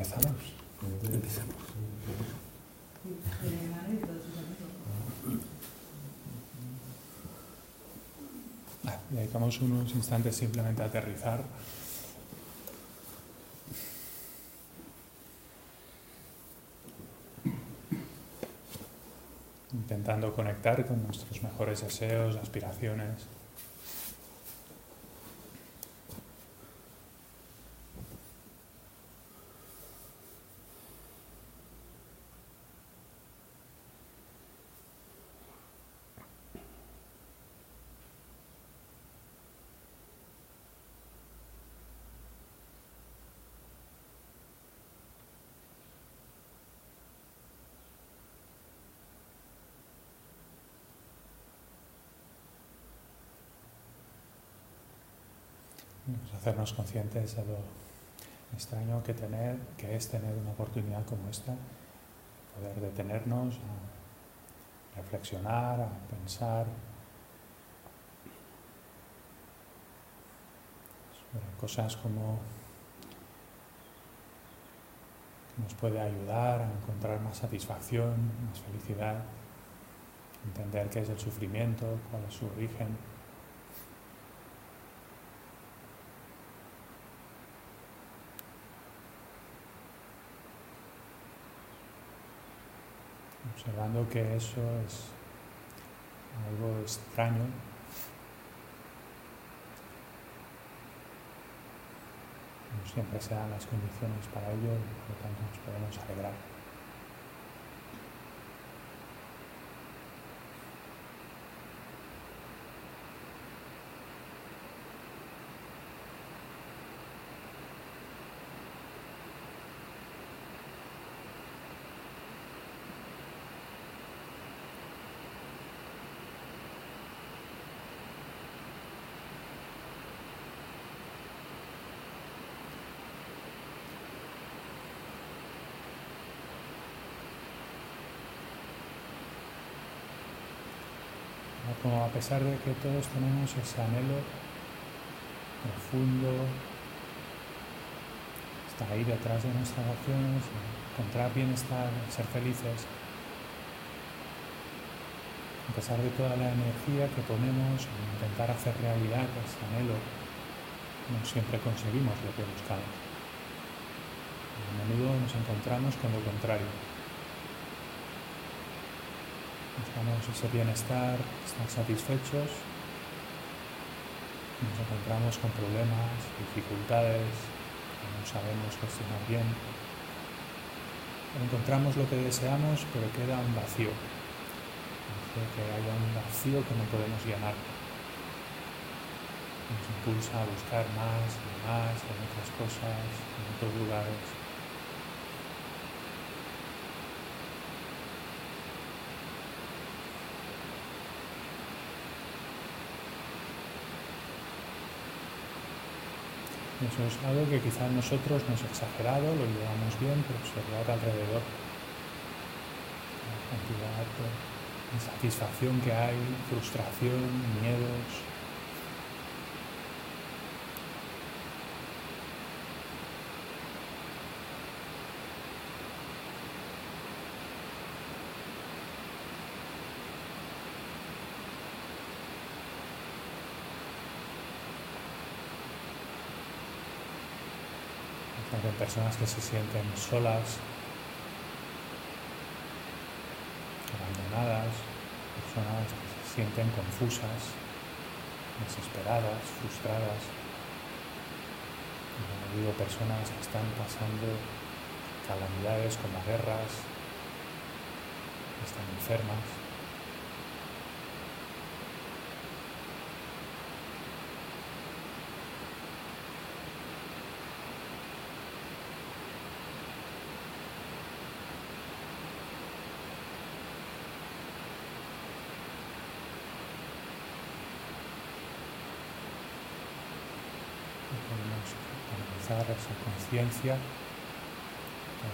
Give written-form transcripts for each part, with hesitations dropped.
Empezamos. Dedicamos unos instantes simplemente a aterrizar. Intentando conectar con nuestros mejores deseos, aspiraciones. Hacernos conscientes de lo extraño que es tener una oportunidad como esta, poder detenernos a reflexionar, a pensar sobre cosas como que nos puede ayudar a encontrar más satisfacción, más felicidad, entender qué es el sufrimiento, cuál es su origen. Observando que eso es algo extraño, no siempre se dan las condiciones para ello y por lo tanto nos podemos alegrar. Como a pesar de que todos tenemos ese anhelo profundo, está ahí detrás de nuestras acciones, encontrar bienestar, ser felices, a pesar de toda la energía que ponemos en intentar hacer realidad ese anhelo, no siempre conseguimos lo que buscamos. A menudo nos encontramos con lo contrario. Buscamos ese bienestar, estar satisfechos, nos encontramos con problemas, dificultades, que no sabemos gestionar bien. Encontramos lo que deseamos, pero queda un vacío. Hace que haya un vacío que no podemos llenar. Nos impulsa a buscar más y más en otras cosas, en otros lugares. Eso es algo que quizás nosotros no es exagerado, lo llevamos bien, pero observar alrededor la cantidad de insatisfacción que hay, frustración, miedos. Hay personas que se sienten solas, abandonadas, personas que se sienten confusas, desesperadas, frustradas. Como digo, personas que están pasando calamidades como guerras, que están enfermas. Esa conciencia,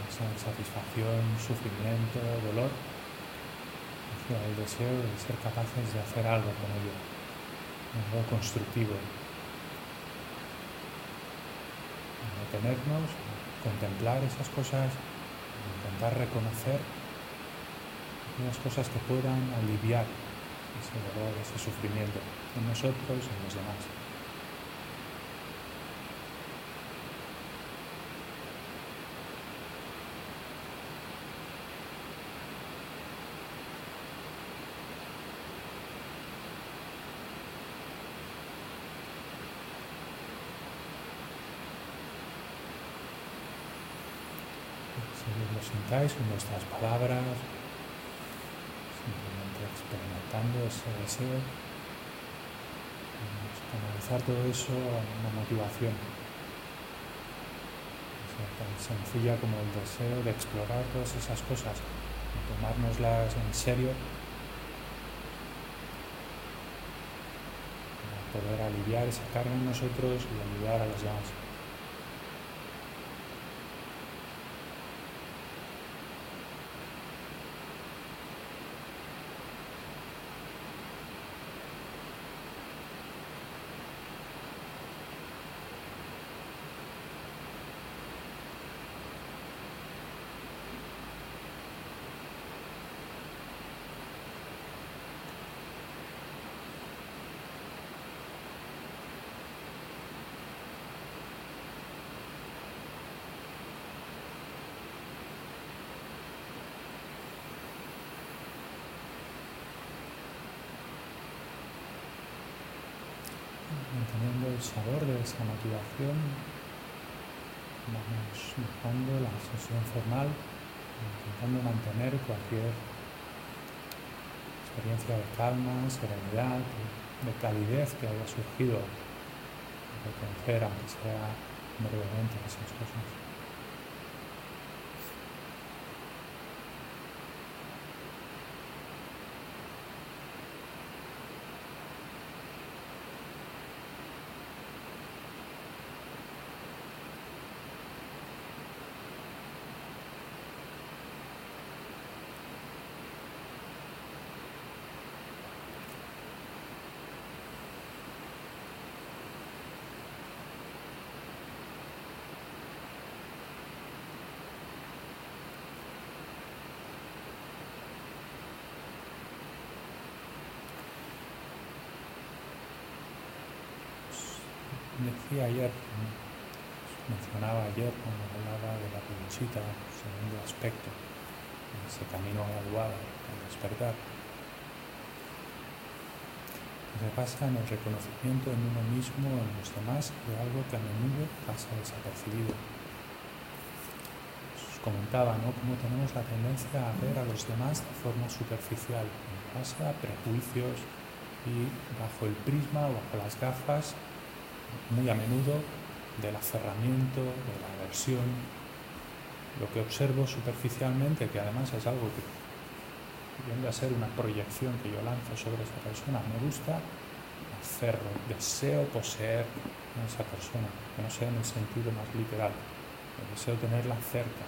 esa insatisfacción, sufrimiento, dolor, hacia el deseo de ser capaces de hacer algo con ello, algo constructivo. Detenernos, contemplar esas cosas, intentar reconocer aquellas cosas que puedan aliviar ese dolor, ese sufrimiento en nosotros y en los demás. Si lo sintáis con vuestras palabras, simplemente experimentando ese deseo, canalizar todo eso a una motivación, tan sencilla como el deseo de explorar todas esas cosas, de tomárnoslas en serio, para poder aliviar esa carga en nosotros y ayudar a los demás. Manteniendo el sabor de esa motivación, vamos dejando la sesión formal, intentando mantener cualquier experiencia de calma, serenidad, de calidez que haya surgido, reconocer, aunque sea brevemente, esas cosas. Decía ayer, mencionaba ayer cuando hablaba de la peluchita, segundo aspecto, ese camino a la almohada, al despertar. Se basa en el reconocimiento en uno mismo, en los demás, de algo que a menudo pasa desapercibido. Os comentaba, ¿no?, cómo tenemos la tendencia a ver a los demás de forma superficial, en base a prejuicios y bajo el prisma o bajo las gafas, muy a menudo, del aferramiento, de la aversión, lo que observo superficialmente, que además es algo que tiende a ser una proyección que yo lanzo sobre esa persona, me gusta, aferro, deseo poseer a esa persona, que no sea en el sentido más literal, deseo tenerla cerca,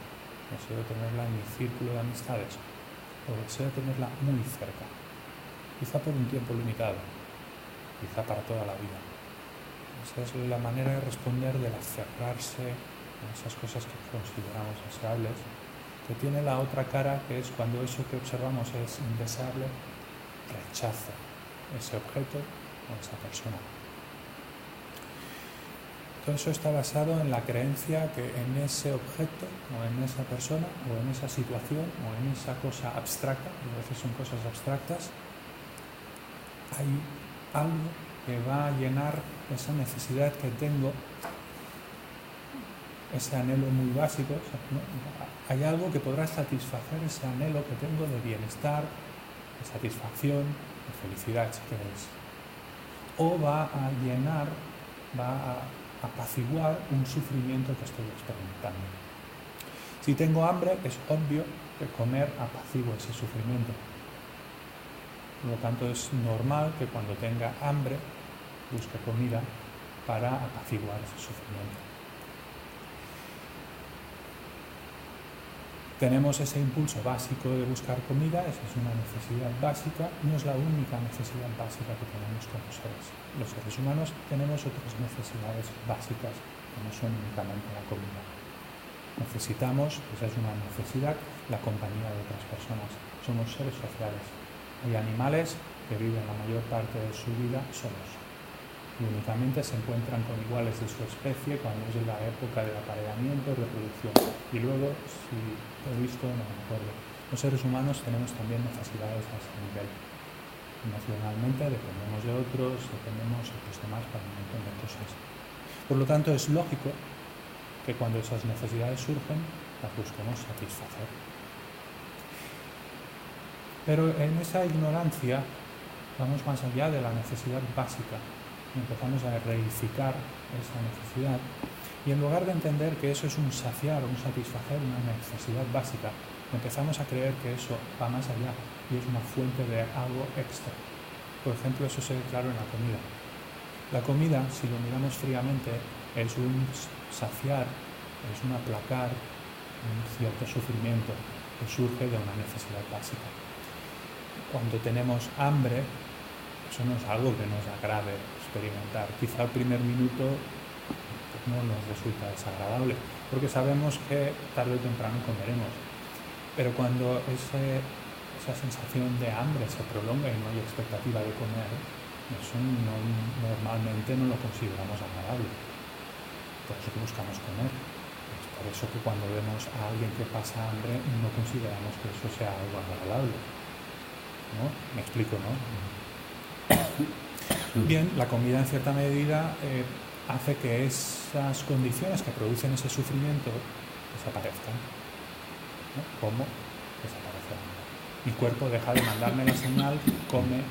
deseo tenerla en mi círculo de amistades, o deseo tenerla muy cerca, quizá por un tiempo limitado, quizá para toda la vida. Esa es la manera de responder del aferrarse a esas cosas que consideramos deseables, que tiene la otra cara, que es cuando eso que observamos es indeseable, rechazo ese objeto o esa persona. Todo eso está basado en la creencia que en ese objeto o en esa persona o en esa situación o en esa cosa abstracta, y a veces son cosas abstractas, hay algo que va a llenar esa necesidad que tengo, ese anhelo muy básico, ¿no? Hay algo que podrá satisfacer ese anhelo que tengo de bienestar, de satisfacción, de felicidad, si queréis. O va a llenar, va a apaciguar un sufrimiento que estoy experimentando. Si tengo hambre, es obvio que comer apacigua ese sufrimiento. Por lo tanto, es normal que cuando tenga hambre busque comida para apaciguar ese sufrimiento. Tenemos ese impulso básico de buscar comida, esa es una necesidad básica, no es la única necesidad básica que tenemos como seres. Los seres humanos tenemos otras necesidades básicas que no son únicamente la comida. necesitamos, esa es una necesidad, la compañía de otras personas. Somos seres sociales. Hay animales que viven la mayor parte de su vida solos y únicamente se encuentran con iguales de su especie cuando es la época del apareamiento y reproducción. Y luego, si he visto, no me acuerdo, los seres humanos tenemos también necesidades a ese nivel. Emocionalmente dependemos de otros, dependemos de los demás para un montón de cosas. Por lo tanto, es lógico que cuando esas necesidades surgen, las busquemos satisfacer. Pero en esa ignorancia vamos más allá de la necesidad básica. Empezamos a reificar esa necesidad y en lugar de entender que eso es un saciar, un satisfacer una necesidad básica, empezamos a creer que eso va más allá y es una fuente de algo extra. Por ejemplo, eso se ve claro en la comida. La comida, si lo miramos fríamente, es un saciar, es un aplacar un cierto sufrimiento que surge de una necesidad básica. Cuando tenemos hambre, eso no es algo que nos agrade experimentar. Quizá el primer minuto pues, no nos resulta desagradable, porque sabemos que tarde o temprano comeremos. Pero cuando esa sensación de hambre se prolonga y no hay expectativa de comer, eso normalmente no lo consideramos agradable. Por eso que buscamos comer. Es por eso que cuando vemos a alguien que pasa hambre no consideramos que eso sea algo agradable. ¿No? Me explico, ¿no? Bien, la comida en cierta medida hace que esas condiciones que producen ese sufrimiento desaparezcan. ¿No? ¿Cómo? Desaparecerán. Mi cuerpo deja de mandarme la señal, come,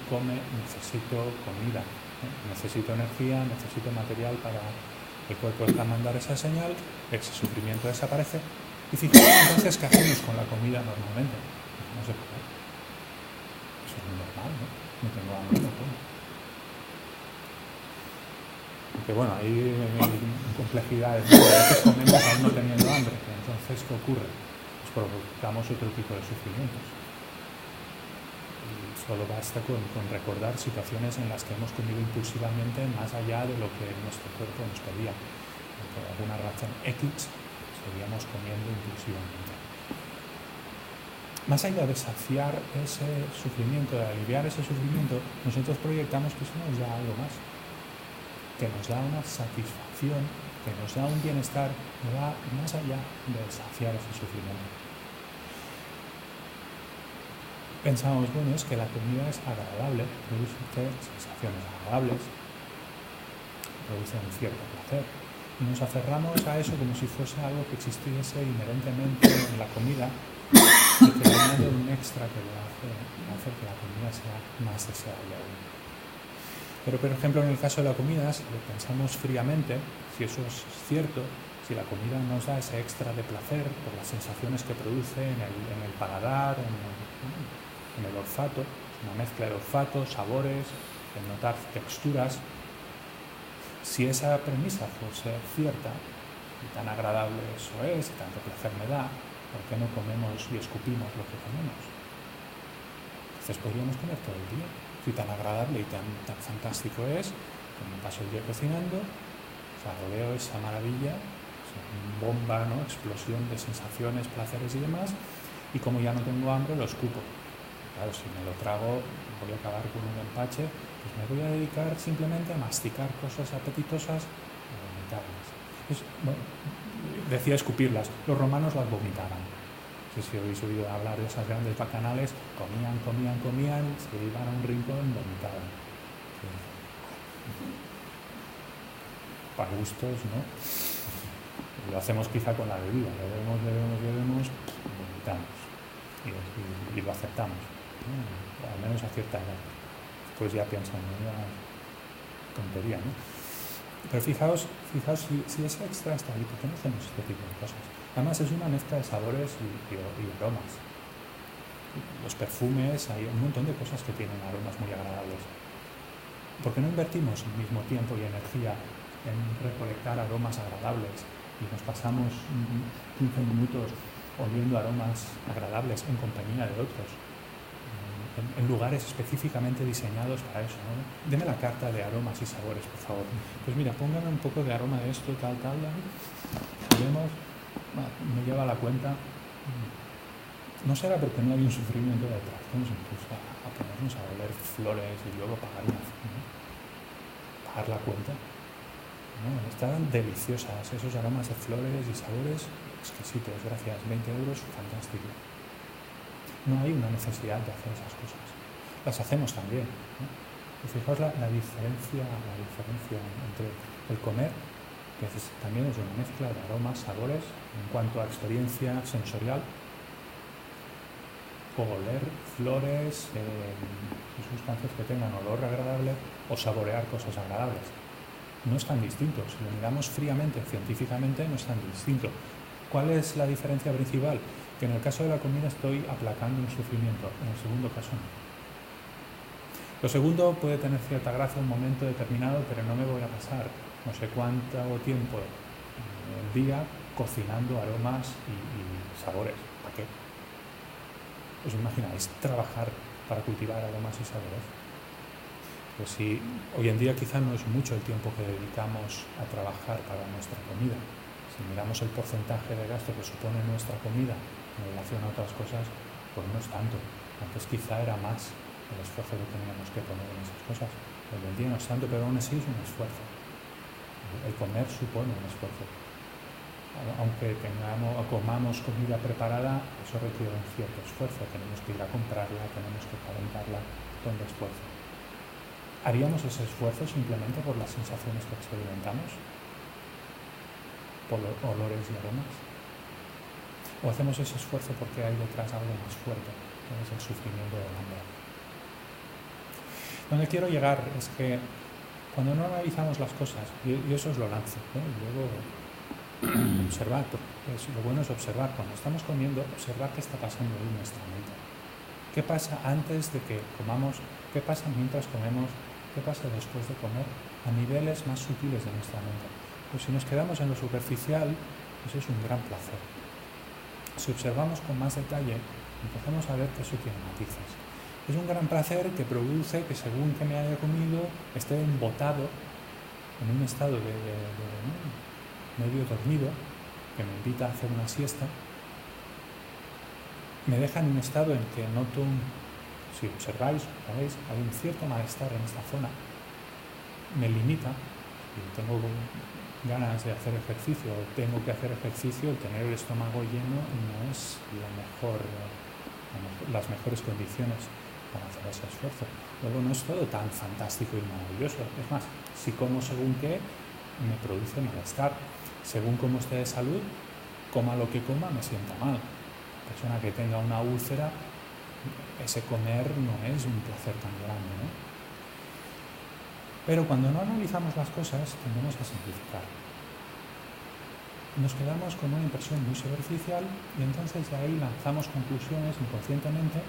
necesito comida, necesito energía, necesito material para... El cuerpo deja de mandar esa señal, ese sufrimiento desaparece. Y fijaos entonces qué hacemos con la comida normalmente. No se puede. Eso es muy normal, ¿no? No tengo hambre, no como. Aunque bueno, hay complejidades, ¿no? A veces comemos aún no teniendo hambre. Entonces, ¿qué ocurre? Pues provocamos otro tipo de sufrimientos. Y solo basta con recordar situaciones en las que hemos comido impulsivamente más allá de lo que nuestro cuerpo nos pedía. Por alguna razón X, seguíamos comiendo impulsivamente. Más allá de saciar ese sufrimiento, de aliviar ese sufrimiento, nosotros proyectamos que eso nos da algo más, que nos da una satisfacción, que nos da un bienestar, que va más allá de saciar ese sufrimiento. Pensamos, bueno, es que la comida es agradable, produce sensaciones agradables, produce un cierto placer, y nos aferramos a eso como si fuese algo que existiese inherentemente en la comida, y que le añade un extra que le hace que la comida sea más deseable aún. Pero, por ejemplo, en el caso de la comida, si lo pensamos fríamente, si eso es cierto, si la comida nos da ese extra de placer por las sensaciones que produce en el paladar, en el olfato, una mezcla de olfato, sabores, el notar texturas, si esa premisa fuese cierta, y tan agradable eso es, y tanto placer me da, ¿por qué no comemos y escupimos lo que comemos? Entonces podríamos comer todo el día. Si tan agradable y tan fantástico es, que me paso el día cocinando, rodeo esa maravilla, esa bomba, ¿no? Explosión de sensaciones, placeres y demás, y como ya no tengo hambre, lo escupo. Claro, si me lo trago, voy a acabar con un empache, pues me voy a dedicar simplemente a masticar cosas apetitosas y vomitarlas. Bueno, decía escupirlas, los romanos las vomitaban. No sé si habéis oído hablar de esas grandes bacanales, comían, se iban a un rincón, vomitaban. Sí. Para gustos, ¿no? Lo hacemos quizá con la bebida, bebemos, vomitamos y lo aceptamos, ¿no? Al menos a cierta edad. Pues ya piensan, una tontería, ¿no? Pero fijaos si ese extra está ahí, ¿por qué no hacemos este tipo de cosas? Además es una mezcla de sabores y aromas. Los perfumes, hay un montón de cosas que tienen aromas muy agradables. ¿Por qué no invertimos el mismo tiempo y energía en recolectar aromas agradables y nos pasamos 15 minutos oliendo aromas agradables en compañía de otros? En lugares específicamente diseñados para eso, ¿no? Deme la carta de aromas y sabores, por favor. Pues mira, póngame un poco de aroma de esto, tal. Vemos, me lleva a la cuenta, no será porque no hay un sufrimiento detrás, vamos incluso a ponernos a oler flores y luego pagar pagar la cuenta. ¿No? Están deliciosas, esos aromas de flores y sabores exquisitos, gracias, 20 euros, fantástico. No hay una necesidad de hacer esas cosas. Las hacemos también, ¿no? Y fijaos la diferencia entre el comer, que también es una mezcla de aromas, sabores, en cuanto a experiencia sensorial, o oler flores, sustancias que tengan olor agradable, o saborear cosas agradables. No es tan distinto, si lo miramos fríamente, científicamente, no es tan distinto. ¿Cuál es la diferencia principal? Que en el caso de la comida estoy aplacando un sufrimiento, en el segundo caso no. Lo segundo puede tener cierta gracia en un momento determinado, pero no me voy a pasar no sé cuánto tiempo el día cocinando aromas y sabores. ¿Para qué? ¿Os imagináis trabajar para cultivar aromas y sabores? Pues sí, hoy en día quizá no es mucho el tiempo que dedicamos a trabajar para nuestra comida. Si miramos el porcentaje de gasto que supone nuestra comida en relación a otras cosas, pues no es tanto. Antes quizá era más el esfuerzo que teníamos que poner en esas cosas. Hoy en día no es tanto, pero aún así es un esfuerzo. El comer supone un esfuerzo. Aunque comamos comida preparada, eso requiere un cierto esfuerzo. Tenemos que ir a comprarla, tenemos que calentarla, todo el esfuerzo. ¿Haríamos ese esfuerzo simplemente por las sensaciones que experimentamos? ¿Por los olores y aromas? ¿O hacemos ese esfuerzo porque hay detrás algo más fuerte, que es el sufrimiento del hambre? Donde quiero llegar es que cuando no analizamos las cosas, y eso os lo lanzo, y luego observar, lo bueno es observar, cuando estamos comiendo, observar qué está pasando en nuestra mente. ¿Qué pasa antes de que comamos? ¿Qué pasa mientras comemos? ¿Qué pasa después de comer? A niveles más sutiles de nuestra mente. Pues si nos quedamos en lo superficial, eso es un gran placer. Si observamos con más detalle, empezamos a ver que eso tiene matices. Es un gran placer que produce que según que me haya comido, esté embotado en un estado de medio dormido, que me invita a hacer una siesta, me deja en un estado en que noto si observáis, ¿sabéis? Hay un cierto malestar en esta zona, me limita, si tengo ganas de hacer ejercicio o tengo que hacer ejercicio, el tener el estómago lleno no es las mejores condiciones para hacer ese esfuerzo. Luego no es todo tan fantástico y maravilloso, es más, si como según qué, me produce malestar. Según cómo esté de salud, coma lo que coma, me sienta mal. Persona que tenga una úlcera, ese comer no es un placer tan grande, ¿no? Pero cuando no analizamos las cosas, tendemos a simplificar. Nos quedamos con una impresión muy superficial y entonces de ahí lanzamos conclusiones inconscientemente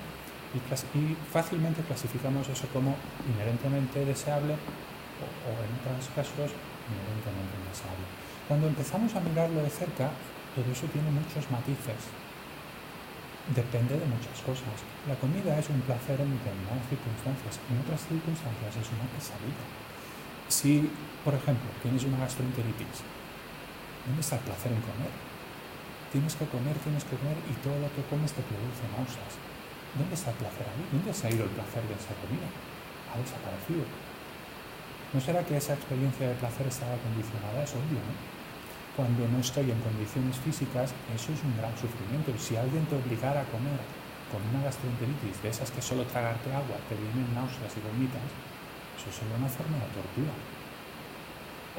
y fácilmente clasificamos eso como inherentemente deseable o en otros casos inherentemente indeseable. Cuando empezamos a mirarlo de cerca, todo eso tiene muchos matices. Depende de muchas cosas. La comida es un placer en determinadas circunstancias, en otras circunstancias es una pesadilla. Si, por ejemplo, tienes una gastroenteritis, ¿dónde está el placer en comer? Tienes que comer y todo lo que comes te produce náuseas. ¿Dónde está el placer ahí? ¿Dónde se ha ido el placer de esa comida? Ha desaparecido. ¿No será que esa experiencia de placer estaba condicionada? Es obvio, ¿no? Cuando no estoy en condiciones físicas, eso es un gran sufrimiento. Si alguien te obligara a comer con una gastroenteritis, de esas que solo tragarte agua te vienen náuseas y vomitas, eso sería una forma de tortura.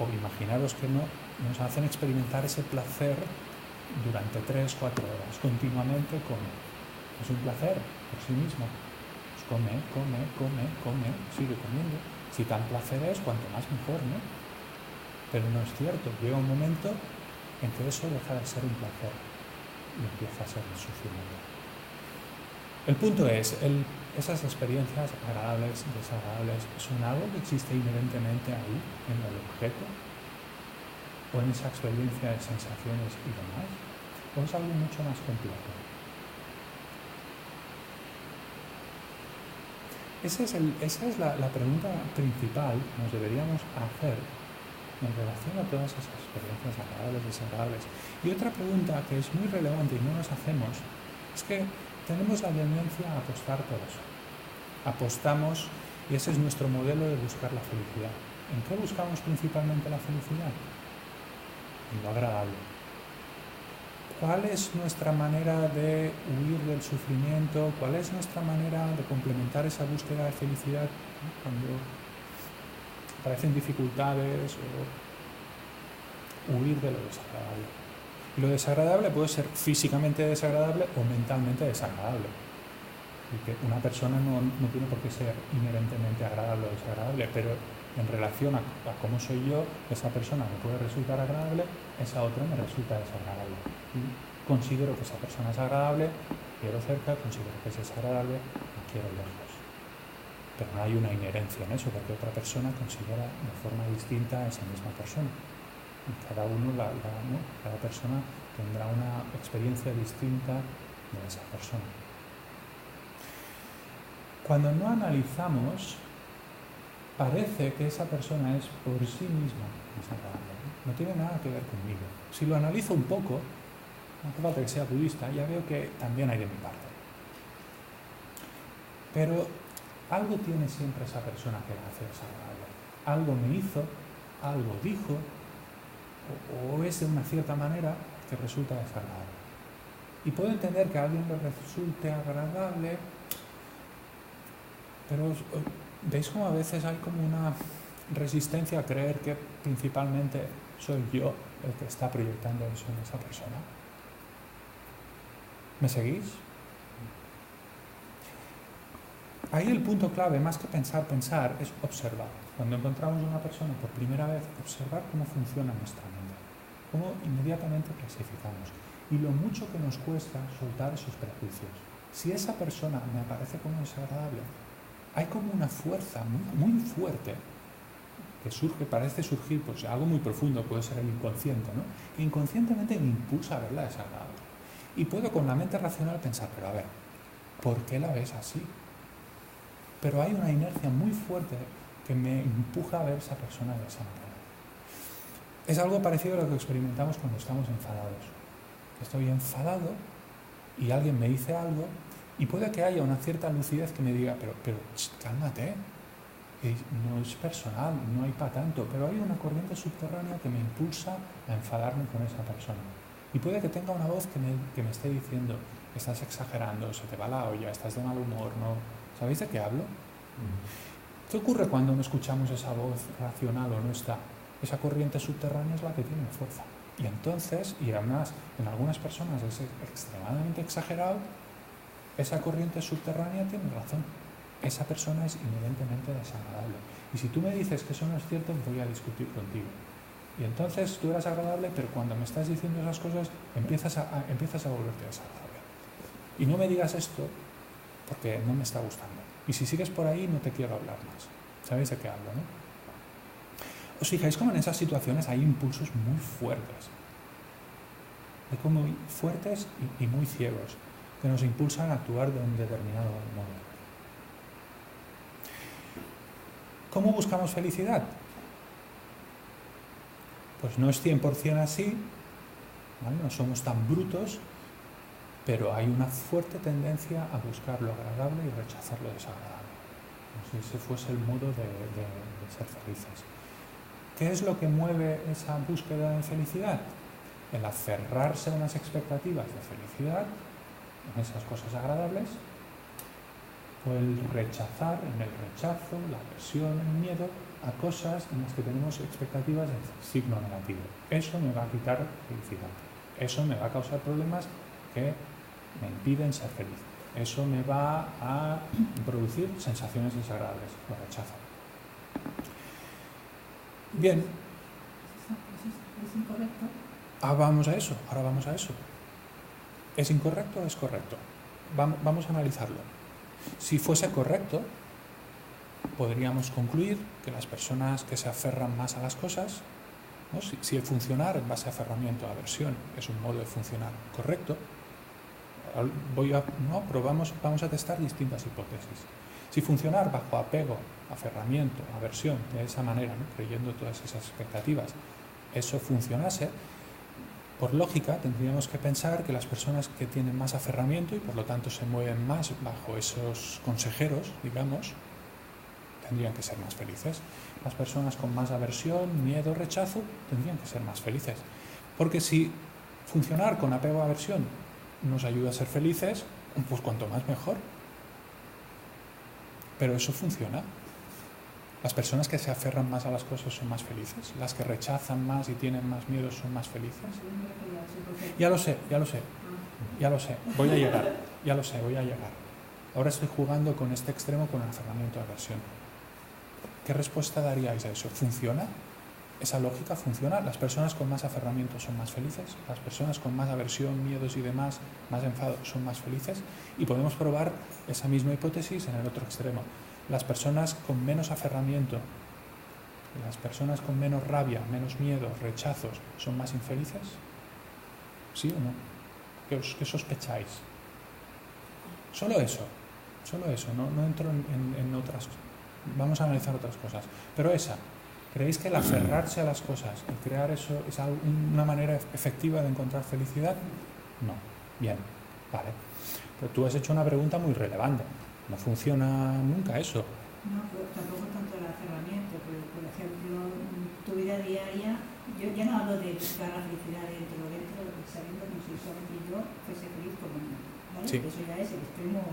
O imaginaros que no nos hacen experimentar ese placer durante 3-4 horas, continuamente come. Es un placer por sí mismo. Pues come, sigue comiendo. Si tan placer es, cuanto más mejor, ¿no? Pero no es cierto, llega un momento en que eso deja de ser un placer y empieza a ser el sufrimiento. El punto es, esas experiencias agradables, desagradables, ¿son algo que existe inherentemente ahí, en el objeto? ¿O en esa experiencia de sensaciones y demás? ¿O es algo mucho más complejo? Esa es la pregunta principal que nos deberíamos hacer en relación a todas esas experiencias agradables, desagradables. Y otra pregunta que es muy relevante y no nos hacemos es que tenemos la tendencia a apostar por eso. Apostamos y ese es nuestro modelo de buscar la felicidad. ¿En qué buscamos principalmente la felicidad? En lo agradable. ¿Cuál es nuestra manera de huir del sufrimiento? ¿Cuál es nuestra manera de complementar esa búsqueda de felicidad cuando aparecen dificultades o huir de lo desagradable? Y lo desagradable puede ser físicamente desagradable o mentalmente desagradable. Porque una persona no tiene por qué ser inherentemente agradable o desagradable, pero en relación a cómo soy yo, esa persona me puede resultar agradable, esa otra me resulta desagradable. Y considero que esa persona es agradable, quiero cerca, considero que es desagradable, la quiero lejos. Pero no hay una inherencia en eso, porque otra persona considera de forma distinta a esa misma persona. Y cada uno, cada persona tendrá una experiencia distinta de esa persona. Cuando no analizamos, parece que esa persona es por sí misma desagradable. No tiene nada que ver conmigo. Si lo analizo un poco, no hace falta que sea budista, ya veo que también hay de mi parte. Pero algo tiene siempre esa persona que la hace desagradable. Algo me hizo, algo dijo, o es de una cierta manera que resulta desagradable. Y puedo entender que a alguien le resulte agradable, pero ¿veis cómo a veces hay como una resistencia a creer que principalmente soy yo el que está proyectando eso en esa persona? ¿Me seguís? Ahí el punto clave, más que pensar, es observar. Cuando encontramos a una persona por primera vez, observar cómo funciona nuestra mente, cómo inmediatamente clasificamos y lo mucho que nos cuesta soltar esos prejuicios. Si esa persona me aparece como desagradable, hay como una fuerza muy, muy fuerte que parece surgir, pues algo muy profundo, puede ser el inconsciente, ¿no? Que inconscientemente me impulsa a verla desagradable. Y puedo con la mente racional pensar, pero a ver, ¿por qué la ves así? Pero hay una inercia muy fuerte que me empuja a ver esa persona de esa manera. Es algo parecido a lo que experimentamos cuando estamos enfadados. Estoy enfadado y alguien me dice algo y puede que haya una cierta lucidez que me diga, pero cálmate, no es personal, no hay para tanto, pero hay una corriente subterránea que me impulsa a enfadarme con esa persona. Y puede que tenga una voz que me esté diciendo, estás exagerando, se te va la olla, estás de mal humor, ¿no? ¿Sabéis de qué hablo? ¿Qué ocurre cuando no escuchamos esa voz racional o no está? Esa corriente subterránea es la que tiene fuerza. Y entonces, y además en algunas personas es extremadamente exagerado, esa corriente subterránea tiene razón. Esa persona es inherentemente desagradable. Y si tú me dices que eso no es cierto, voy a discutir contigo. Y entonces tú eres agradable, pero cuando me estás diciendo esas cosas, empiezas a volverte desagradable. Y no me digas esto porque no me está gustando. Y si sigues por ahí, no te quiero hablar más. ¿Sabéis de qué hablo, no? ¿Os fijáis cómo en esas situaciones hay impulsos muy fuertes? Hay como fuertes y muy ciegos, que nos impulsan a actuar de un determinado modo. ¿Cómo buscamos felicidad? Pues no es 100% así, ¿vale? No somos tan brutos, pero hay una fuerte tendencia a buscar lo agradable y rechazar lo desagradable. Como si ese fuese el modo de ser felices. ¿Qué es lo que mueve esa búsqueda de felicidad? El aferrarse a unas expectativas de felicidad, en esas cosas agradables, o el rechazar, en el rechazo, la aversión, el miedo a cosas en las que tenemos expectativas de signo negativo. Eso me va a quitar felicidad. Eso me va a causar problemas que me impiden ser feliz. Eso me va a producir sensaciones desagradables. Lo rechazo. Bien. ¿Es incorrecto? Ahora vamos a eso. ¿Es incorrecto o es correcto? Vamos a analizarlo. Si fuese correcto, podríamos concluir que las personas que se aferran más a las cosas, ¿no? Si el funcionar en base a aferramiento, a aversión, es un modo de funcionar correcto, pero vamos a testar distintas hipótesis. Si funcionar bajo apego, aferramiento, aversión, de esa manera, ¿no? Creyendo todas esas expectativas, eso funcionase, por lógica tendríamos que pensar que las personas que tienen más aferramiento y por lo tanto se mueven más bajo esos consejeros, digamos, tendrían que ser más felices. Las personas con más aversión, miedo, rechazo, tendrían que ser más felices. Porque si funcionar con apego a aversión nos ayuda a ser felices, pues cuanto más mejor. Pero eso funciona. Las personas que se aferran más a las cosas son más felices. Las que rechazan más y tienen más miedo son más felices. Ya lo sé. Voy a llegar. Ahora estoy jugando con este extremo con el aferramiento a aversión. ¿Qué respuesta daríais a eso? ¿Funciona? ¿Esa lógica funciona? ¿Las personas con más aferramiento son más felices? ¿Las personas con más aversión, miedos y demás, más enfado, son más felices? Y podemos probar esa misma hipótesis en el otro extremo. ¿Las personas con menos aferramiento, las personas con menos rabia, menos miedo, rechazos, son más infelices? ¿Sí o no? ¿Qué sospecháis? Solo eso, no entro en otras cosas. Vamos a analizar otras cosas. Pero ¿creéis que el aferrarse a las cosas, el crear eso, es una manera efectiva de encontrar felicidad? No. Bien, vale. Pero tú has hecho una pregunta muy relevante. No funciona nunca eso. No, pero tampoco tanto el aferramiento, pero por ejemplo, tu vida diaria, yo ya no hablo de buscar la felicidad dentro, sabiendo que si solamente yo fuese feliz como no, ¿vale? Sí. Eso ya es el extremo.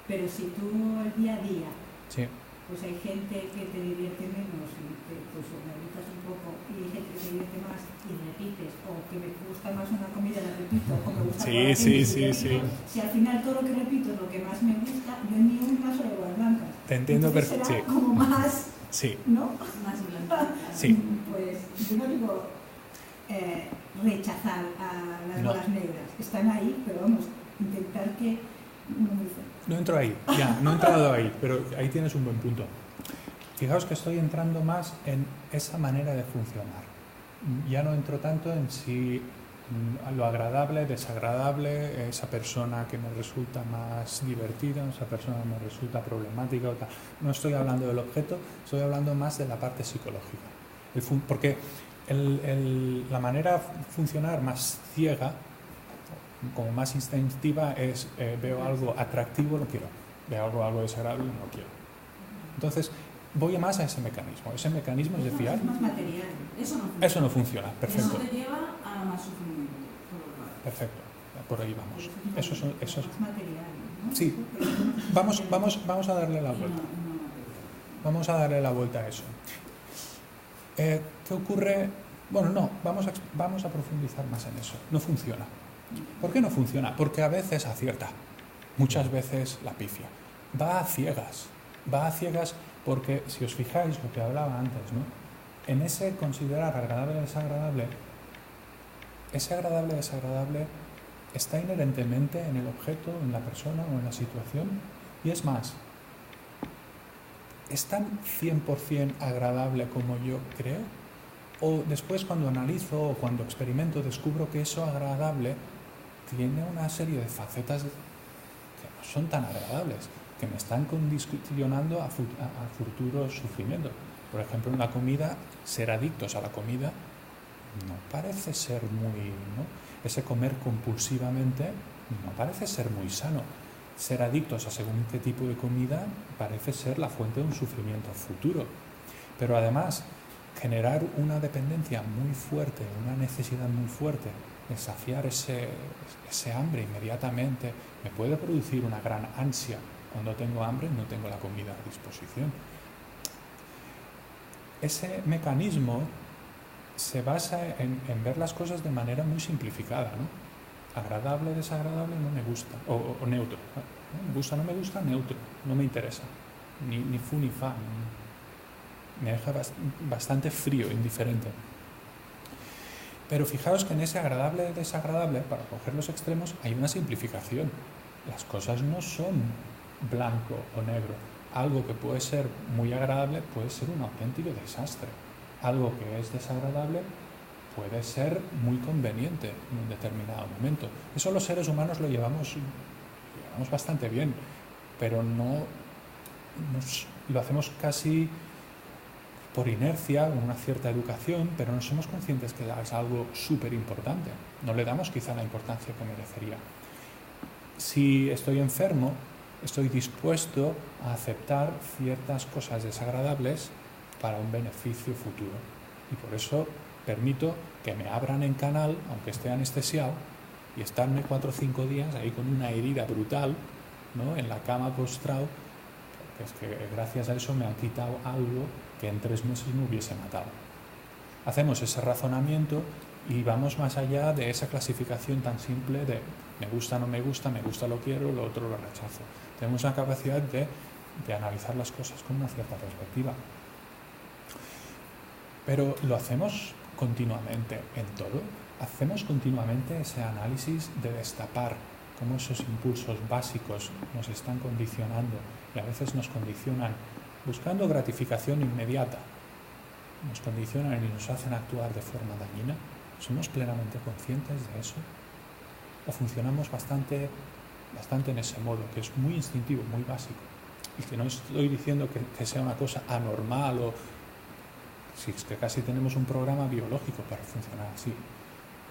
Pero si tú el día a día, Sí. pues hay gente que te divierte menos y que pues organizas un poco, y hay gente que te divierte más y repites, o que me gusta más una comida, la repito, o me gusta Sí. Si al final todo lo que repito es lo que más me gusta, yo ni un vaso de aguas blancas. Te entiendo perfectamente. perfectamente. Será como más, Sí. ¿no? Más blanca. Sí. Pues yo no digo rechazar a las No. bolas negras, están ahí, pero vamos, intentar que no me dicen. No entro ahí, no he entrado ahí, pero ahí tienes un buen punto. Fijaos que estoy entrando más en esa manera de funcionar. Ya no entro tanto en si lo agradable, desagradable, esa persona que me resulta más divertida, esa persona que me resulta problemática o tal. No estoy hablando del objeto, estoy hablando más de la parte psicológica. Porque la manera de funcionar más ciega, como más instintiva, es veo algo atractivo, lo quiero. Veo algo desagradable, no lo quiero. Entonces, voy más a ese mecanismo. Ese mecanismo es decir, Es más material. eso no funciona, perfecto. Eso te lleva a más sufrimiento. Perfecto, por ahí vamos. Eso es más material, ¿no? Sí. Vamos a darle la vuelta. Vamos a darle la vuelta a eso. ¿Qué ocurre? Bueno, no, vamos a profundizar más en eso. No funciona. ¿Por qué no funciona? Porque a veces acierta, muchas veces la pifia. Va a ciegas porque, si os fijáis lo que hablaba antes, ¿no? En ese considerar agradable-desagradable, ese agradable-desagradable está inherentemente en el objeto, en la persona o en la situación, y es más, ¿es tan 100% agradable como yo creo? O después, cuando analizo o cuando experimento, descubro que eso agradable tiene una serie de facetas que no son tan agradables, que me están condicionando a futuros sufrimientos. Por ejemplo, en la comida, ser adictos a la comida no parece ser muy, ¿no? Ese comer compulsivamente no parece ser muy sano. Ser adictos a según qué tipo de comida parece ser la fuente de un sufrimiento futuro. Pero además, generar una dependencia muy fuerte, una necesidad muy fuerte de saciar ese hambre inmediatamente, me puede producir una gran ansia. Cuando tengo hambre no tengo la comida a disposición. Ese mecanismo se basa en ver las cosas de manera muy simplificada, ¿no? Agradable, desagradable, no me gusta, o neutro. Me gusta, no me gusta, neutro, no me interesa, ni fu ni fa. Me deja bastante frío, indiferente. Pero fijaos que en ese agradable, desagradable, para coger los extremos, hay una simplificación. Las cosas no son blanco o negro. Algo que puede ser muy agradable puede ser un auténtico desastre. Algo que es desagradable puede ser muy conveniente en un determinado momento. Eso los seres humanos lo llevamos bastante bien, pero no lo hacemos casi por inercia, con una cierta educación, pero no somos conscientes que es algo súper importante. No le damos quizá la importancia que merecería. Si estoy enfermo, estoy dispuesto a aceptar ciertas cosas desagradables para un beneficio futuro. Y por eso permito que me abran en canal, aunque esté anestesiado, y estarme 4 o 5 días ahí con una herida brutal, ¿no?, en la cama postrado, porque es que gracias a eso me han quitado algo que en 3 meses me hubiese matado. Hacemos ese razonamiento y vamos más allá de esa clasificación tan simple de me gusta, no me gusta lo quiero, lo otro lo rechazo. Tenemos una capacidad de analizar las cosas con una cierta perspectiva. Pero lo hacemos continuamente en todo. Hacemos continuamente ese análisis de destapar cómo esos impulsos básicos nos están condicionando y a veces nos condicionan buscando gratificación inmediata. Nos condicionan y nos hacen actuar de forma dañina. ¿Somos plenamente conscientes de eso? ¿O funcionamos bastante en ese modo, que es muy instintivo, muy básico? Y que no estoy diciendo que sea una cosa anormal o... Si es que casi tenemos un programa biológico para funcionar así.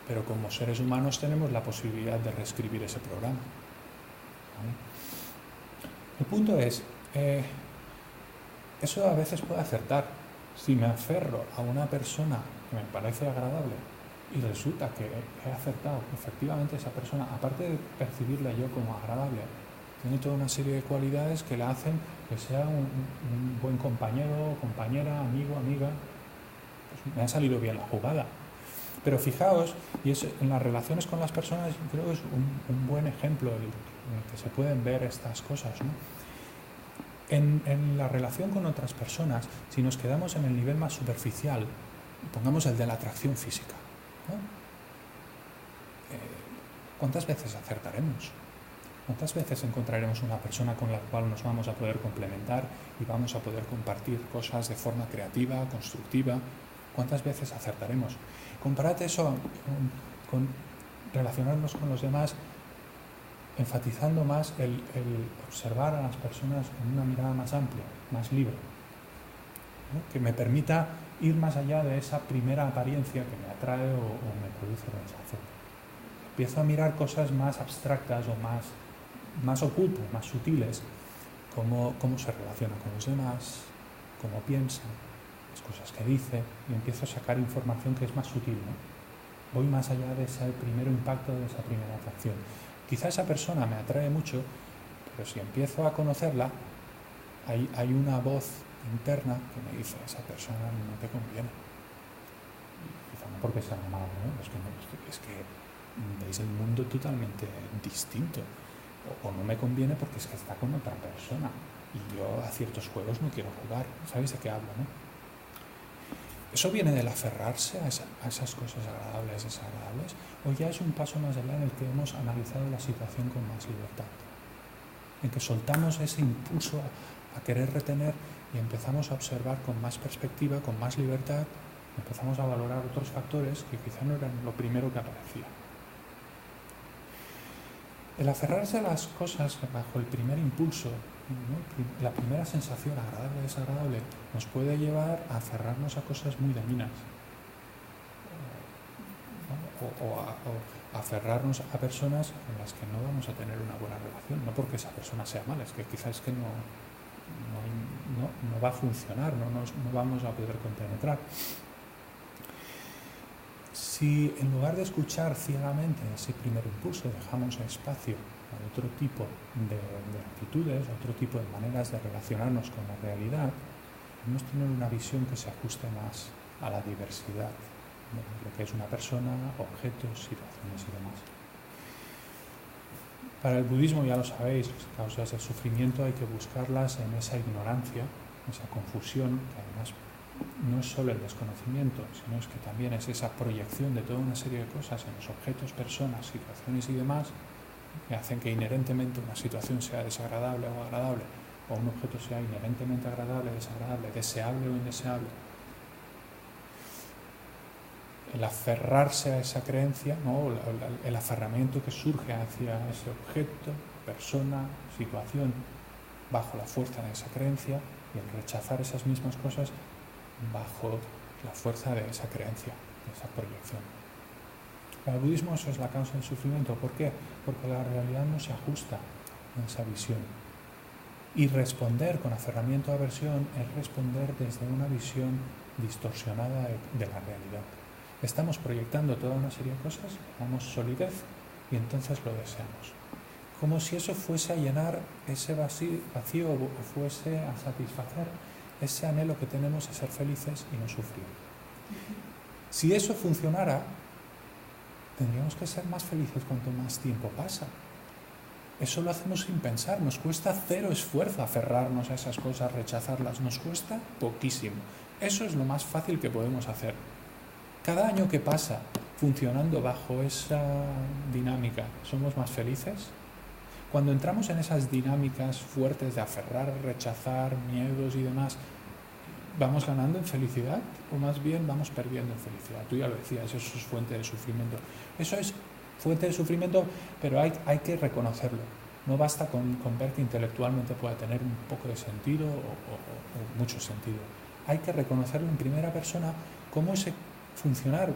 Pero como seres humanos tenemos la posibilidad de reescribir ese programa. ¿Vale? El punto es, eso a veces puede acertar. Si me aferro a una persona que me parece agradable y resulta que he acertado, efectivamente esa persona, aparte de percibirla yo como agradable, tiene toda una serie de cualidades que la hacen que sea un buen compañero, compañera, amigo, amiga. Pues me ha salido bien la jugada. Pero fijaos, y es, en las relaciones con las personas creo que es un buen ejemplo en el que se pueden ver estas cosas, ¿no? En la relación con otras personas, si nos quedamos en el nivel más superficial, pongamos el de la atracción física, ¿no? ¿Cuántas veces acertaremos? ¿Cuántas veces encontraremos una persona con la cual nos vamos a poder complementar y vamos a poder compartir cosas de forma creativa, constructiva? ¿Cuántas veces acertaremos? Comparad eso con relacionarnos con los demás, enfatizando más el observar a las personas con una mirada más amplia, más libre, ¿no? Que me permita ir más allá de esa primera apariencia que me atrae o me produce rechazo. Empiezo a mirar cosas más abstractas o más ocultas, más sutiles, cómo se relaciona con los demás, cómo piensa, las cosas que dice, y empiezo a sacar información que es más sutil, ¿no? Voy más allá de ese primer impacto, de esa primera atracción. Quizá esa persona me atrae mucho, pero si empiezo a conocerla, hay una voz interna que me dice, esa persona no te conviene. Quizá no porque sea amable, ¿no? Es que veis el mundo totalmente distinto. O no me conviene porque es que está con otra persona y yo a ciertos juegos no quiero jugar. ¿Sabéis de qué hablo, no? ¿Eso viene del aferrarse a esas cosas agradables, desagradables? ¿O ya es un paso más allá en el que hemos analizado la situación con más libertad? En que soltamos ese impulso a querer retener y empezamos a observar con más perspectiva, con más libertad, empezamos a valorar otros factores que quizá no eran lo primero que aparecía. El aferrarse a las cosas bajo el primer impulso, ¿no? La primera sensación agradable, desagradable, nos puede llevar a aferrarnos a cosas muy dañinas, ¿no? o a aferrarnos a personas con las que no vamos a tener una buena relación, no porque esa persona sea mala, es que quizás que no va a funcionar, no vamos a poder compenetrar. Si en lugar de escuchar ciegamente ese primer impulso dejamos espacio a otro tipo de actitudes, a otro tipo de maneras de relacionarnos con la realidad, podemos tener una visión que se ajuste más a la diversidad de lo que es una persona, objetos, situaciones y demás. Para el budismo, ya lo sabéis, las causas del sufrimiento hay que buscarlas en esa ignorancia, esa confusión, que además no es solo el desconocimiento, sino es que también es esa proyección de toda una serie de cosas en los objetos, personas, situaciones y demás, que hacen que inherentemente una situación sea desagradable o agradable, o un objeto sea inherentemente agradable, desagradable, deseable o indeseable. El aferrarse a esa creencia, ¿no? El aferramiento que surge hacia ese objeto, persona, situación, bajo la fuerza de esa creencia y el rechazar esas mismas cosas bajo la fuerza de esa creencia, de esa proyección. Para el budismo eso es la causa del sufrimiento. ¿Por qué? Porque la realidad no se ajusta a esa visión. Y responder con aferramiento a aversión es responder desde una visión distorsionada de la realidad. Estamos proyectando toda una serie de cosas, le damos solidez y entonces lo deseamos. Como si eso fuese a llenar ese vacío o fuese a satisfacer ese anhelo que tenemos de ser felices y no sufrir. Si eso funcionara, tendríamos que ser más felices cuanto más tiempo pasa. Eso lo hacemos sin pensar, nos cuesta cero esfuerzo aferrarnos a esas cosas, rechazarlas, nos cuesta poquísimo. Eso es lo más fácil que podemos hacer. Cada año que pasa funcionando bajo esa dinámica, ¿somos más felices? Cuando entramos en esas dinámicas fuertes de aferrar, rechazar, miedos y demás, ¿vamos ganando en felicidad o más bien vamos perdiendo en felicidad? Tú ya lo decías, eso es fuente de sufrimiento. Eso es fuente de sufrimiento, pero hay que reconocerlo. No basta con ver que intelectualmente pueda tener un poco de sentido o mucho sentido. Hay que reconocerlo en primera persona, cómo ese funcionar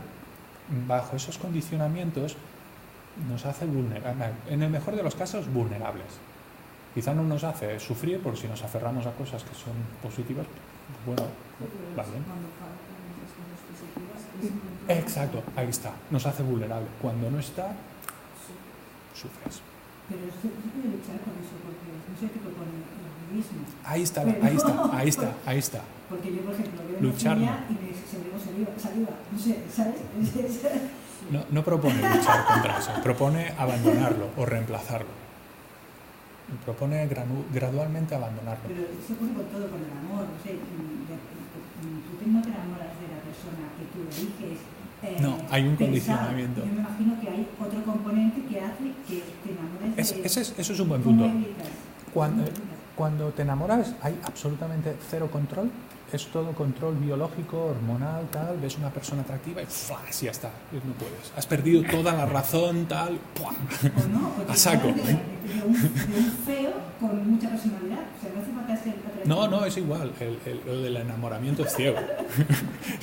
bajo esos condicionamientos nos hace vulnerables, en el mejor de los casos vulnerables. Quizá no nos hace sufrir por si nos aferramos a cosas que son positivas, bueno, vale. Exacto, ahí está, nos hace vulnerable. Cuando no está, sufres. Pero yo puedo luchar con eso porque no sé qué propone el budismo. Ahí está. Porque yo, por ejemplo, veo luchar, una comida y me brego saliva, no sé, ¿sabes? No propone luchar contra eso, propone abandonarlo o reemplazarlo. Propone gradualmente abandonarlo. Pero eso ocurre con todo, con el amor, no sé, tú no te enamoras de la persona que tú eliges. No, hay un pensar. condicionamiento. Yo me imagino que hay otro componente que hace que te enamores de... Eso es un buen punto. Cuando te enamoras hay absolutamente cero control. Es todo control biológico, hormonal, tal. Ves una persona atractiva y ¡flash! Ya está, no puedes. Has perdido toda la razón, tal. ¡Pua! O no, a saco. De un feo con mucha personalidad. O sea, no hace falta ser atractivo. No, es igual. Lo del enamoramiento es ciego.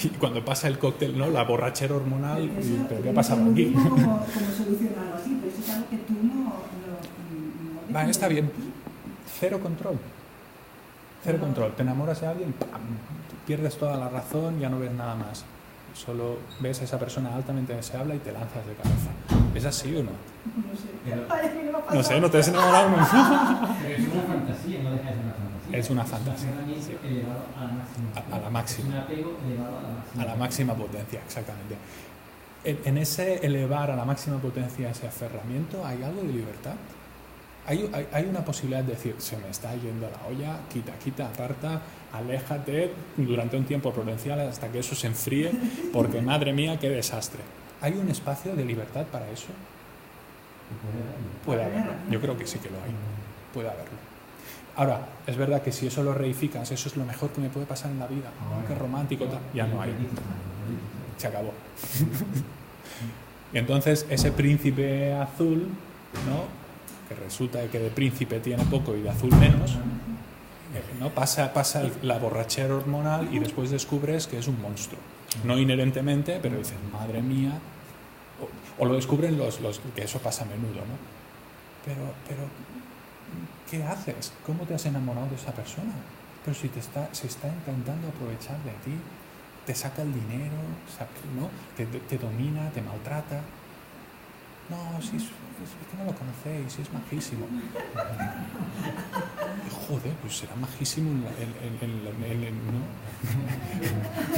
Y cuando pasa el cóctel, ¿no? La borrachera hormonal, ¿pero qué ha pasado aquí? Como solucionar algo así, pero eso es algo que tú no Vale, está bien. Cero control. Cero control. Te enamoras de alguien, ¡pam! Pierdes toda la razón, ya no ves nada más. Solo ves a esa persona altamente deseable y te lanzas de cabeza. ¿Es así o no? No sé. No te has enamorado. Pero es una fantasía, no deja de ser una fantasía. Es una fantasía. Es un aferramiento elevado a la máxima. A la máxima. Es un apego elevado a la máxima. A la máxima potencia, exactamente. En ese elevar a la máxima potencia ese aferramiento, ¿hay algo de libertad? Hay una posibilidad de decir, se me está yendo la olla, quita, aparta, aléjate durante un tiempo prudencial hasta que eso se enfríe, porque madre mía, qué desastre. ¿Hay un espacio de libertad para eso? Puede haberlo. Yo creo que sí que lo hay. Puede haberlo. Ahora, es verdad que si eso lo reificas, eso es lo mejor que me puede pasar en la vida. Oh, qué romántico, tal. Ya no hay. Se acabó. Y entonces ese príncipe azul, ¿no? Que resulta que de príncipe tiene poco y de azul menos, ¿no? Pasa la borrachera hormonal y después descubres que es un monstruo. No inherentemente, pero dices, madre mía. O lo descubren los que eso pasa a menudo, ¿no? Pero ¿qué haces? ¿Cómo te has enamorado de esa persona? Pero si se está intentando aprovechar de ti, te saca el dinero, ¿no? Te domina, te maltrata. No, si es que no lo conocéis, es majísimo. Joder, pues será majísimo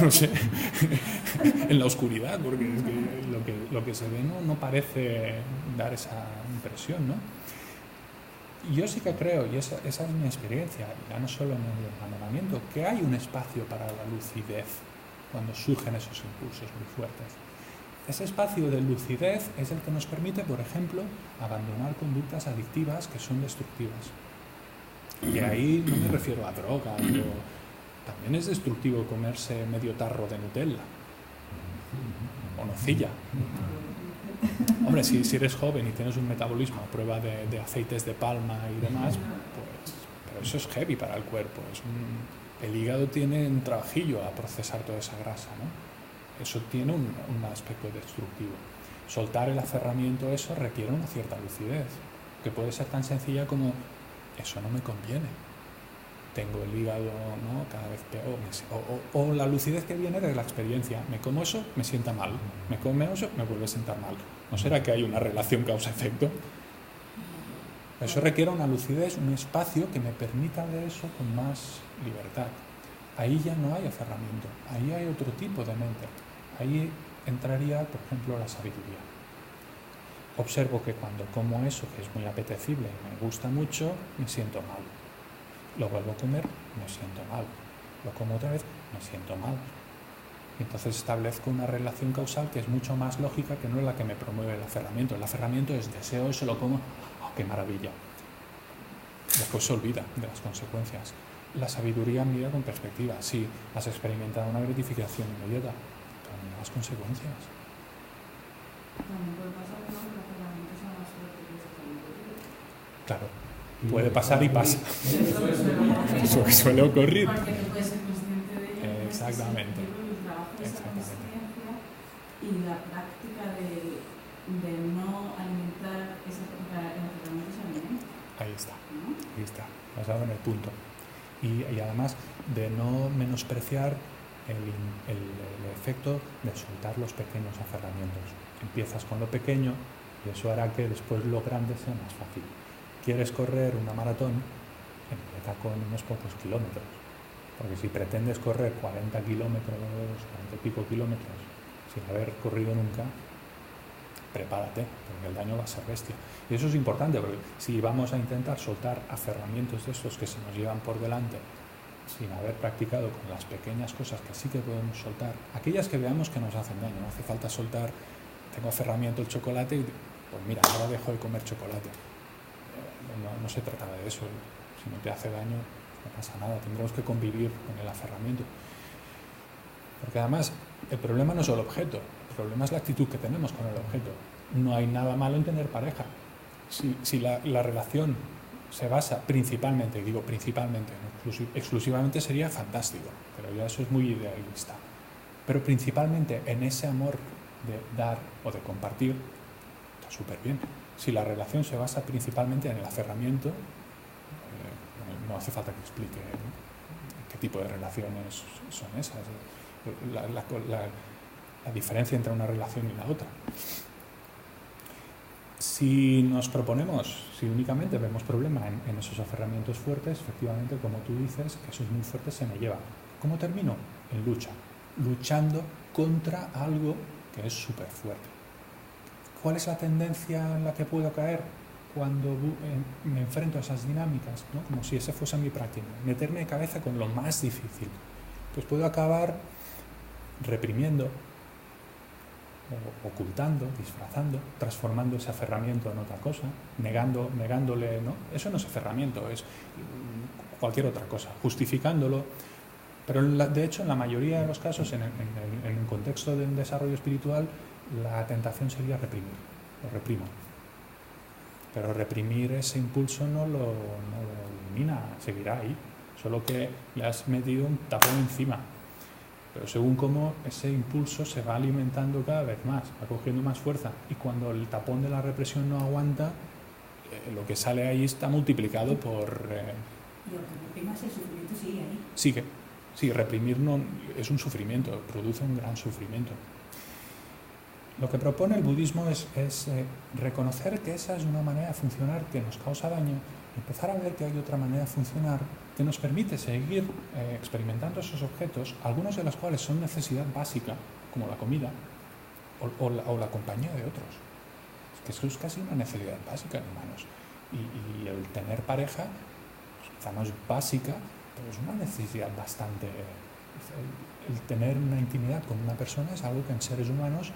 no sé, en la oscuridad, porque es que lo que se ve no parece dar esa impresión, ¿no? Yo sí que creo, y esa es mi experiencia, ya no solo en el enamoramiento, que hay un espacio para la lucidez cuando surgen esos impulsos muy fuertes. Ese espacio de lucidez es el que nos permite, por ejemplo, abandonar conductas adictivas que son destructivas. Y ahí no me refiero a droga, pero también es destructivo comerse medio tarro de Nutella o nocilla. Hombre, si eres joven y tienes un metabolismo a prueba de aceites de palma y demás, pues pero eso es heavy para el cuerpo. El hígado tiene un trabajillo a procesar toda esa grasa, ¿no? Eso tiene un aspecto destructivo. Soltar el aferramiento, eso requiere una cierta lucidez, que puede ser tan sencilla como, eso no me conviene. Tengo el hígado, ¿no?, cada vez peor. O la lucidez que viene de la experiencia. Me como eso, me sienta mal. Me como eso, me vuelve a sentar mal. ¿No será que hay una relación causa-efecto? Eso requiere una lucidez, un espacio que me permita ver eso con más libertad. Ahí ya no hay aferramiento, ahí hay otro tipo de mente. Ahí entraría, por ejemplo, la sabiduría. Observo que cuando como eso, que es muy apetecible y me gusta mucho, me siento mal. Lo vuelvo a comer, me siento mal. Lo como otra vez, me siento mal. Entonces establezco una relación causal que es mucho más lógica, que no es la que me promueve el aferramiento. El aferramiento es deseo eso, lo como, ¡oh, qué maravilla! Después se olvida de las consecuencias. La sabiduría mira con perspectiva. Sí, has experimentado una gratificación inmediata, pero mira las consecuencias. También puede pasar que los aferramientos son más fuertes que esa sabiduría. Claro, puede pasar y pasa. Eso Suele ocurrir. Porque tú puedes ser consciente de ello. Exactamente. El trabajo de esa consciencia y la práctica de no alimentar esa aferramiento es alimento. Ahí está, ¿no? ahí está. Has dado en el punto. Y además de no menospreciar el efecto de soltar los pequeños aferramientos. Empiezas con lo pequeño y eso hará que después lo grande sea más fácil. ¿Quieres correr una maratón? Empieza con unos pocos kilómetros. Porque si pretendes correr 40 kilómetros, 40 y pico kilómetros, sin haber corrido nunca, prepárate, porque el daño va a ser bestia. Y eso es importante, porque si vamos a intentar soltar aferramientos de estos que se nos llevan por delante, sin haber practicado con las pequeñas cosas que sí que podemos soltar, aquellas que veamos que nos hacen daño, no hace falta soltar, tengo aferramiento al chocolate, y pues mira, ahora dejo de comer chocolate. No se trata de eso, si no te hace daño, no pasa nada, tendremos que convivir con el aferramiento. Porque además, el problema no es el objeto, el problema es la actitud que tenemos con el objeto. No hay nada malo en tener pareja. Si la relación se basa principalmente, y digo principalmente, no exclusivamente sería fantástico, pero ya eso es muy idealista. Pero principalmente en ese amor de dar o de compartir, está súper bien. Si la relación se basa principalmente en el aferramiento, no hace falta que explique qué tipo de relaciones son esas, la diferencia entre una relación y la otra. Si nos proponemos, si únicamente vemos problema en esos aferramientos fuertes, efectivamente, como tú dices, que esos muy fuertes se me llevan. ¿Cómo termino? En lucha, luchando contra algo que es súper fuerte. ¿Cuál es la tendencia en la que puedo caer cuando me enfrento a esas dinámicas, ¿no? Como si esa fuese mi práctica, meterme de cabeza con lo más difícil? Pues puedo acabar reprimiendo, ocultando, disfrazando, transformando ese aferramiento en otra cosa, negándole, ¿no? Eso no es aferramiento, es cualquier otra cosa, justificándolo. Pero de hecho, en la mayoría de los casos, en el contexto del desarrollo espiritual, la tentación sería reprimir, lo reprimo. Pero reprimir ese impulso no lo elimina, seguirá ahí, solo que le has metido un tapón encima. Pero según cómo ese impulso se va alimentando cada vez más, va cogiendo más fuerza, y cuando el tapón de la represión no aguanta, lo que sale ahí está multiplicado por... Y aunque reprimas, el sufrimiento sigue ahí. Sigue. Sí, reprimir no es un sufrimiento, produce un gran sufrimiento. Lo que propone el budismo es reconocer que esa es una manera de funcionar que nos causa daño, empezar a ver que hay otra manera de funcionar que nos permite seguir experimentando esos objetos, algunos de los cuales son necesidad básica, como la comida o la compañía de otros. Es que eso es casi una necesidad básica en humanos. Y el tener pareja, quizá no es básica, pero es una necesidad bastante... El tener una intimidad con una persona es algo que en seres humanos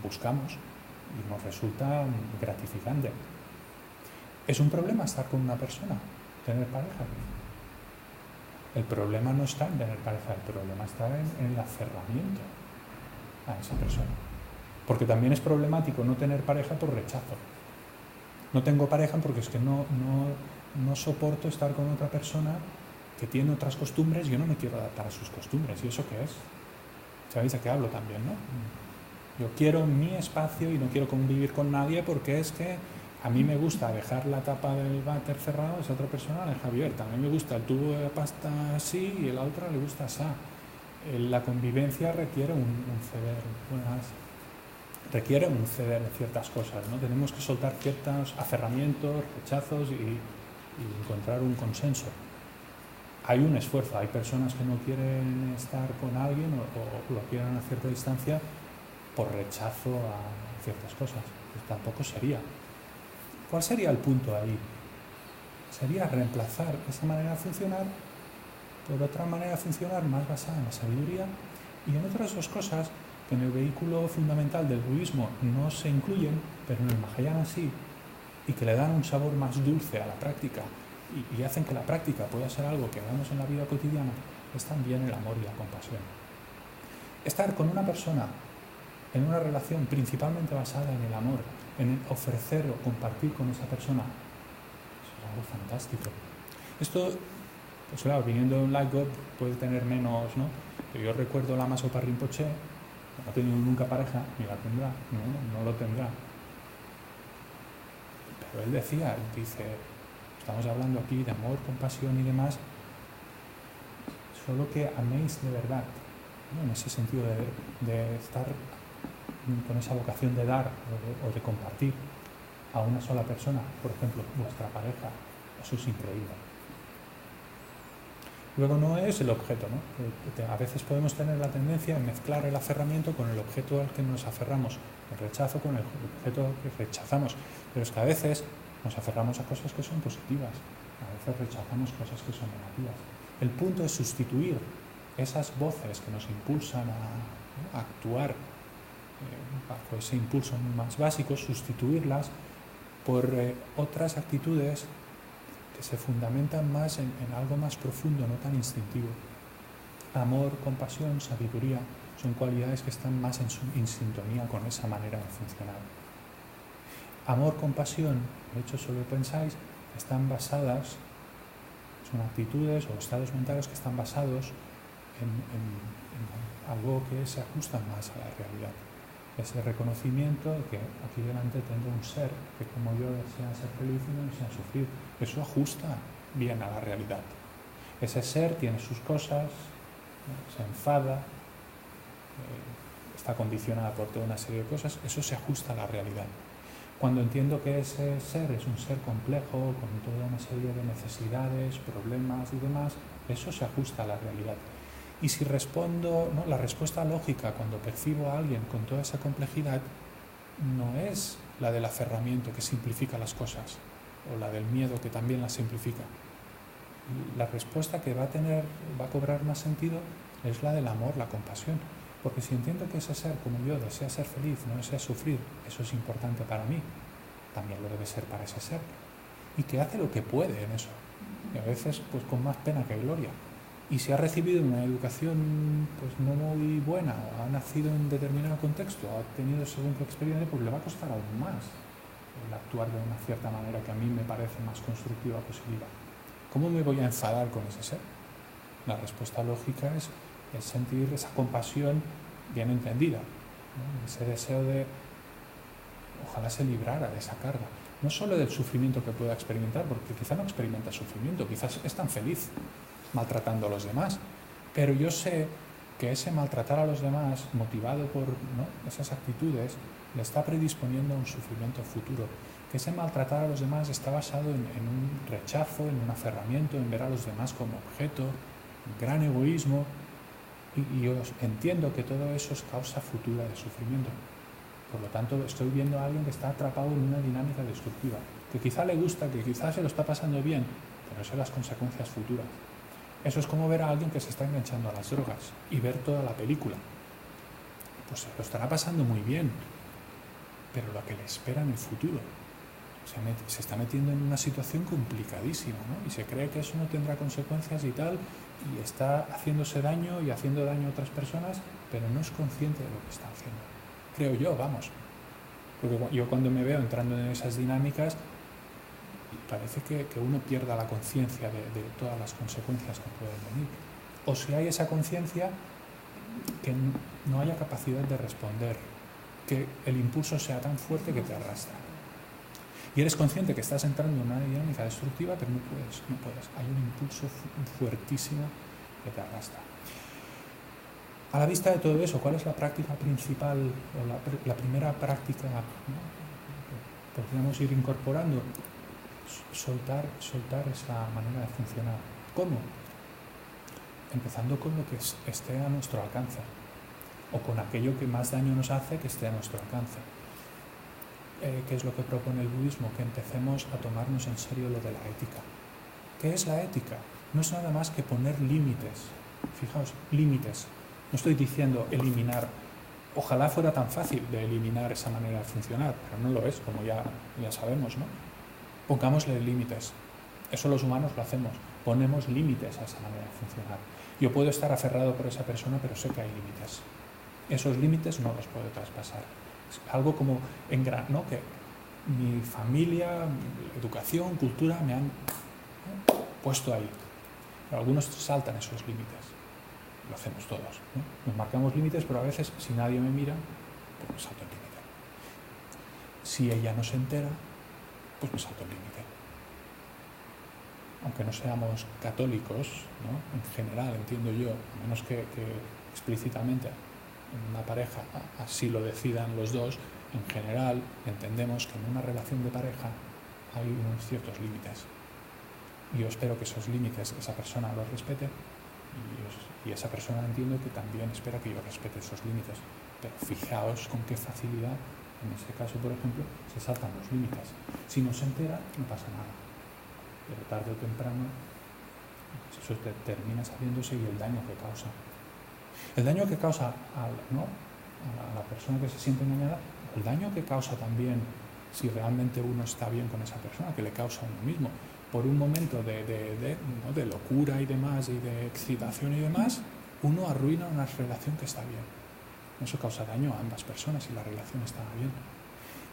buscamos y nos resulta gratificante. ¿Es un problema estar con una persona, tener pareja? El problema no está en tener pareja, el problema está en el aferramiento a esa persona. Porque también es problemático no tener pareja por rechazo. No tengo pareja porque es que no no soporto estar con otra persona que tiene otras costumbres, yo no me quiero adaptar a sus costumbres. ¿Y eso qué es? ¿Sabéis de qué hablo también, no? Yo quiero mi espacio y no quiero convivir con nadie porque es que a mí me gusta dejar la tapa del váter cerrado, esa otra persona la deja abierta. A mí me gusta el tubo de pasta así y a la otra le gusta así. La convivencia requiere un ceder en ciertas cosas, ¿no? Tenemos que soltar ciertos aferramientos, rechazos y encontrar un consenso. Hay un esfuerzo, hay personas que no quieren estar con alguien o lo quieren a cierta distancia por rechazo a ciertas cosas. Pues tampoco sería. ¿Cuál sería el punto ahí? Sería reemplazar esa manera de funcionar por otra manera de funcionar más basada en la sabiduría y en otras dos cosas que en el vehículo fundamental del budismo no se incluyen, pero en el Mahayana sí, y que le dan un sabor más dulce a la práctica y hacen que la práctica pueda ser algo que hagamos en la vida cotidiana, es también el amor y la compasión. Estar con una persona en una relación principalmente basada en el amor, en el ofrecer o compartir con esa persona, eso es algo fantástico. Esto, pues claro, viniendo de un Light God puede tener menos, ¿no? Pero yo recuerdo Lama Zopa Rinpoche, no ha tenido nunca pareja, ni la tendrá, no lo tendrá. Pero él dice, estamos hablando aquí de amor, compasión y demás, solo que améis de verdad, ¿no? En ese sentido de estar con esa vocación de dar o de compartir a una sola persona, por ejemplo, vuestra pareja, eso es increíble. Luego no es el objeto, ¿no? A veces podemos tener la tendencia de mezclar el aferramiento con el objeto al que nos aferramos, el rechazo con el objeto que rechazamos, pero es que a veces nos aferramos a cosas que son positivas, a veces rechazamos cosas que son negativas. El punto es sustituir esas voces que nos impulsan a actuar bajo ese impulso más básico, sustituirlas por otras actitudes que se fundamentan más en algo más profundo, no tan instintivo. Amor, compasión, sabiduría son cualidades que están más en sintonía con esa manera de funcionar. Amor, compasión, de hecho, solo pensáis, están basadas, son actitudes o estados mentales que están basados en algo que se ajusta más a la realidad. Ese reconocimiento de que aquí delante tengo un ser que como yo desea ser feliz y no desea sufrir. Eso ajusta bien a la realidad. Ese ser tiene sus cosas, se enfada, está condicionada por toda una serie de cosas, eso se ajusta a la realidad. Cuando entiendo que ese ser es un ser complejo, con toda una serie de necesidades, problemas y demás, eso se ajusta a la realidad. Y si respondo, ¿no? La respuesta lógica cuando percibo a alguien con toda esa complejidad no es la del aferramiento que simplifica las cosas o la del miedo que también las simplifica. La respuesta que va a cobrar más sentido es la del amor, la compasión. Porque si entiendo que ese ser como yo desea ser feliz, no desea sufrir, eso es importante para mí, también lo debe ser para ese ser. Y que hace lo que puede en eso. Y a veces pues con más pena que gloria. Y si ha recibido una educación pues no muy buena, o ha nacido en determinado contexto, o ha tenido según qué experiencia, pues le va a costar aún más el actuar de una cierta manera que a mí me parece más constructiva o positiva. ¿Cómo me voy a enfadar con ese ser? La respuesta lógica es sentir esa compasión bien entendida, ¿no? Ese deseo de ojalá se librara de esa carga. No solo del sufrimiento que pueda experimentar, porque quizá no experimenta sufrimiento, quizás es tan feliz maltratando a los demás, pero yo sé que ese maltratar a los demás, motivado por, ¿no?, esas actitudes, le está predisponiendo a un sufrimiento futuro, que ese maltratar a los demás está basado en un rechazo, en un aferramiento, en ver a los demás como objeto, en gran egoísmo, y yo entiendo que todo eso es causa futura de sufrimiento. Por lo tanto, estoy viendo a alguien que está atrapado en una dinámica destructiva, que quizá le gusta, que quizá se lo está pasando bien, pero son las consecuencias futuras. Eso es como ver a alguien que se está enganchando a las drogas y ver toda la película. Pues se lo estará pasando muy bien, pero lo que le espera en el futuro. Se está metiendo en una situación complicadísima, ¿no? Y se cree que eso no tendrá consecuencias y tal, y está haciéndose daño y haciendo daño a otras personas, pero no es consciente de lo que está haciendo. Creo yo, vamos. Porque yo cuando me veo entrando en esas dinámicas, parece que uno pierda la conciencia de todas las consecuencias que pueden venir. O si hay esa conciencia, que no haya capacidad de responder, que el impulso sea tan fuerte que te arrastra. Y eres consciente que estás entrando en una dinámica destructiva, pero no puedes. Hay un impulso fuertísimo que te arrastra. A la vista de todo eso, ¿cuál es la práctica principal o la primera práctica, ¿no?, que podríamos ir incorporando? Soltar esa manera de funcionar. ¿Cómo? Empezando con lo que esté a nuestro alcance, o con aquello que más daño nos hace que esté a nuestro alcance. ¿Qué es lo que propone el budismo? Que empecemos a tomarnos en serio lo de la ética. ¿Qué es la ética? No es nada más que poner límites. Fijaos, límites. No estoy diciendo eliminar. Ojalá fuera tan fácil de eliminar esa manera de funcionar, pero no lo es, como ya sabemos, ¿no? Pongámosle límites. Eso los humanos lo hacemos. Ponemos límites a esa manera de funcionar. Yo puedo estar aferrado por esa persona, pero sé que hay límites. Esos límites no los puedo traspasar. Es algo como ¿no?, que mi familia, educación, cultura me han puesto ahí. Pero algunos saltan esos límites. Lo hacemos todos, ¿no? Nos marcamos límites, pero a veces, si nadie me mira, pues me salto el límite. Si ella no se entera, pues me salto el límite. Aunque no seamos católicos, ¿no?, en general, entiendo yo, a menos que explícitamente en una pareja así lo decidan los dos, en general entendemos que en una relación de pareja hay unos ciertos límites. Yo espero que esos límites esa persona los respete, y esa persona entiendo que también espera que yo respete esos límites. Pero fijaos con qué facilidad, en este caso, por ejemplo, se saltan los límites. Si no se entera, no pasa nada. Pero tarde o temprano eso termina sabiéndose, y el daño que causa. El daño que causa a la persona que se siente engañada, el daño que causa también, si realmente uno está bien con esa persona, que le causa a uno mismo. Por un momento de locura y demás, y de excitación y demás, uno arruina una relación que está bien. Eso causa daño a ambas personas y la relación está bien.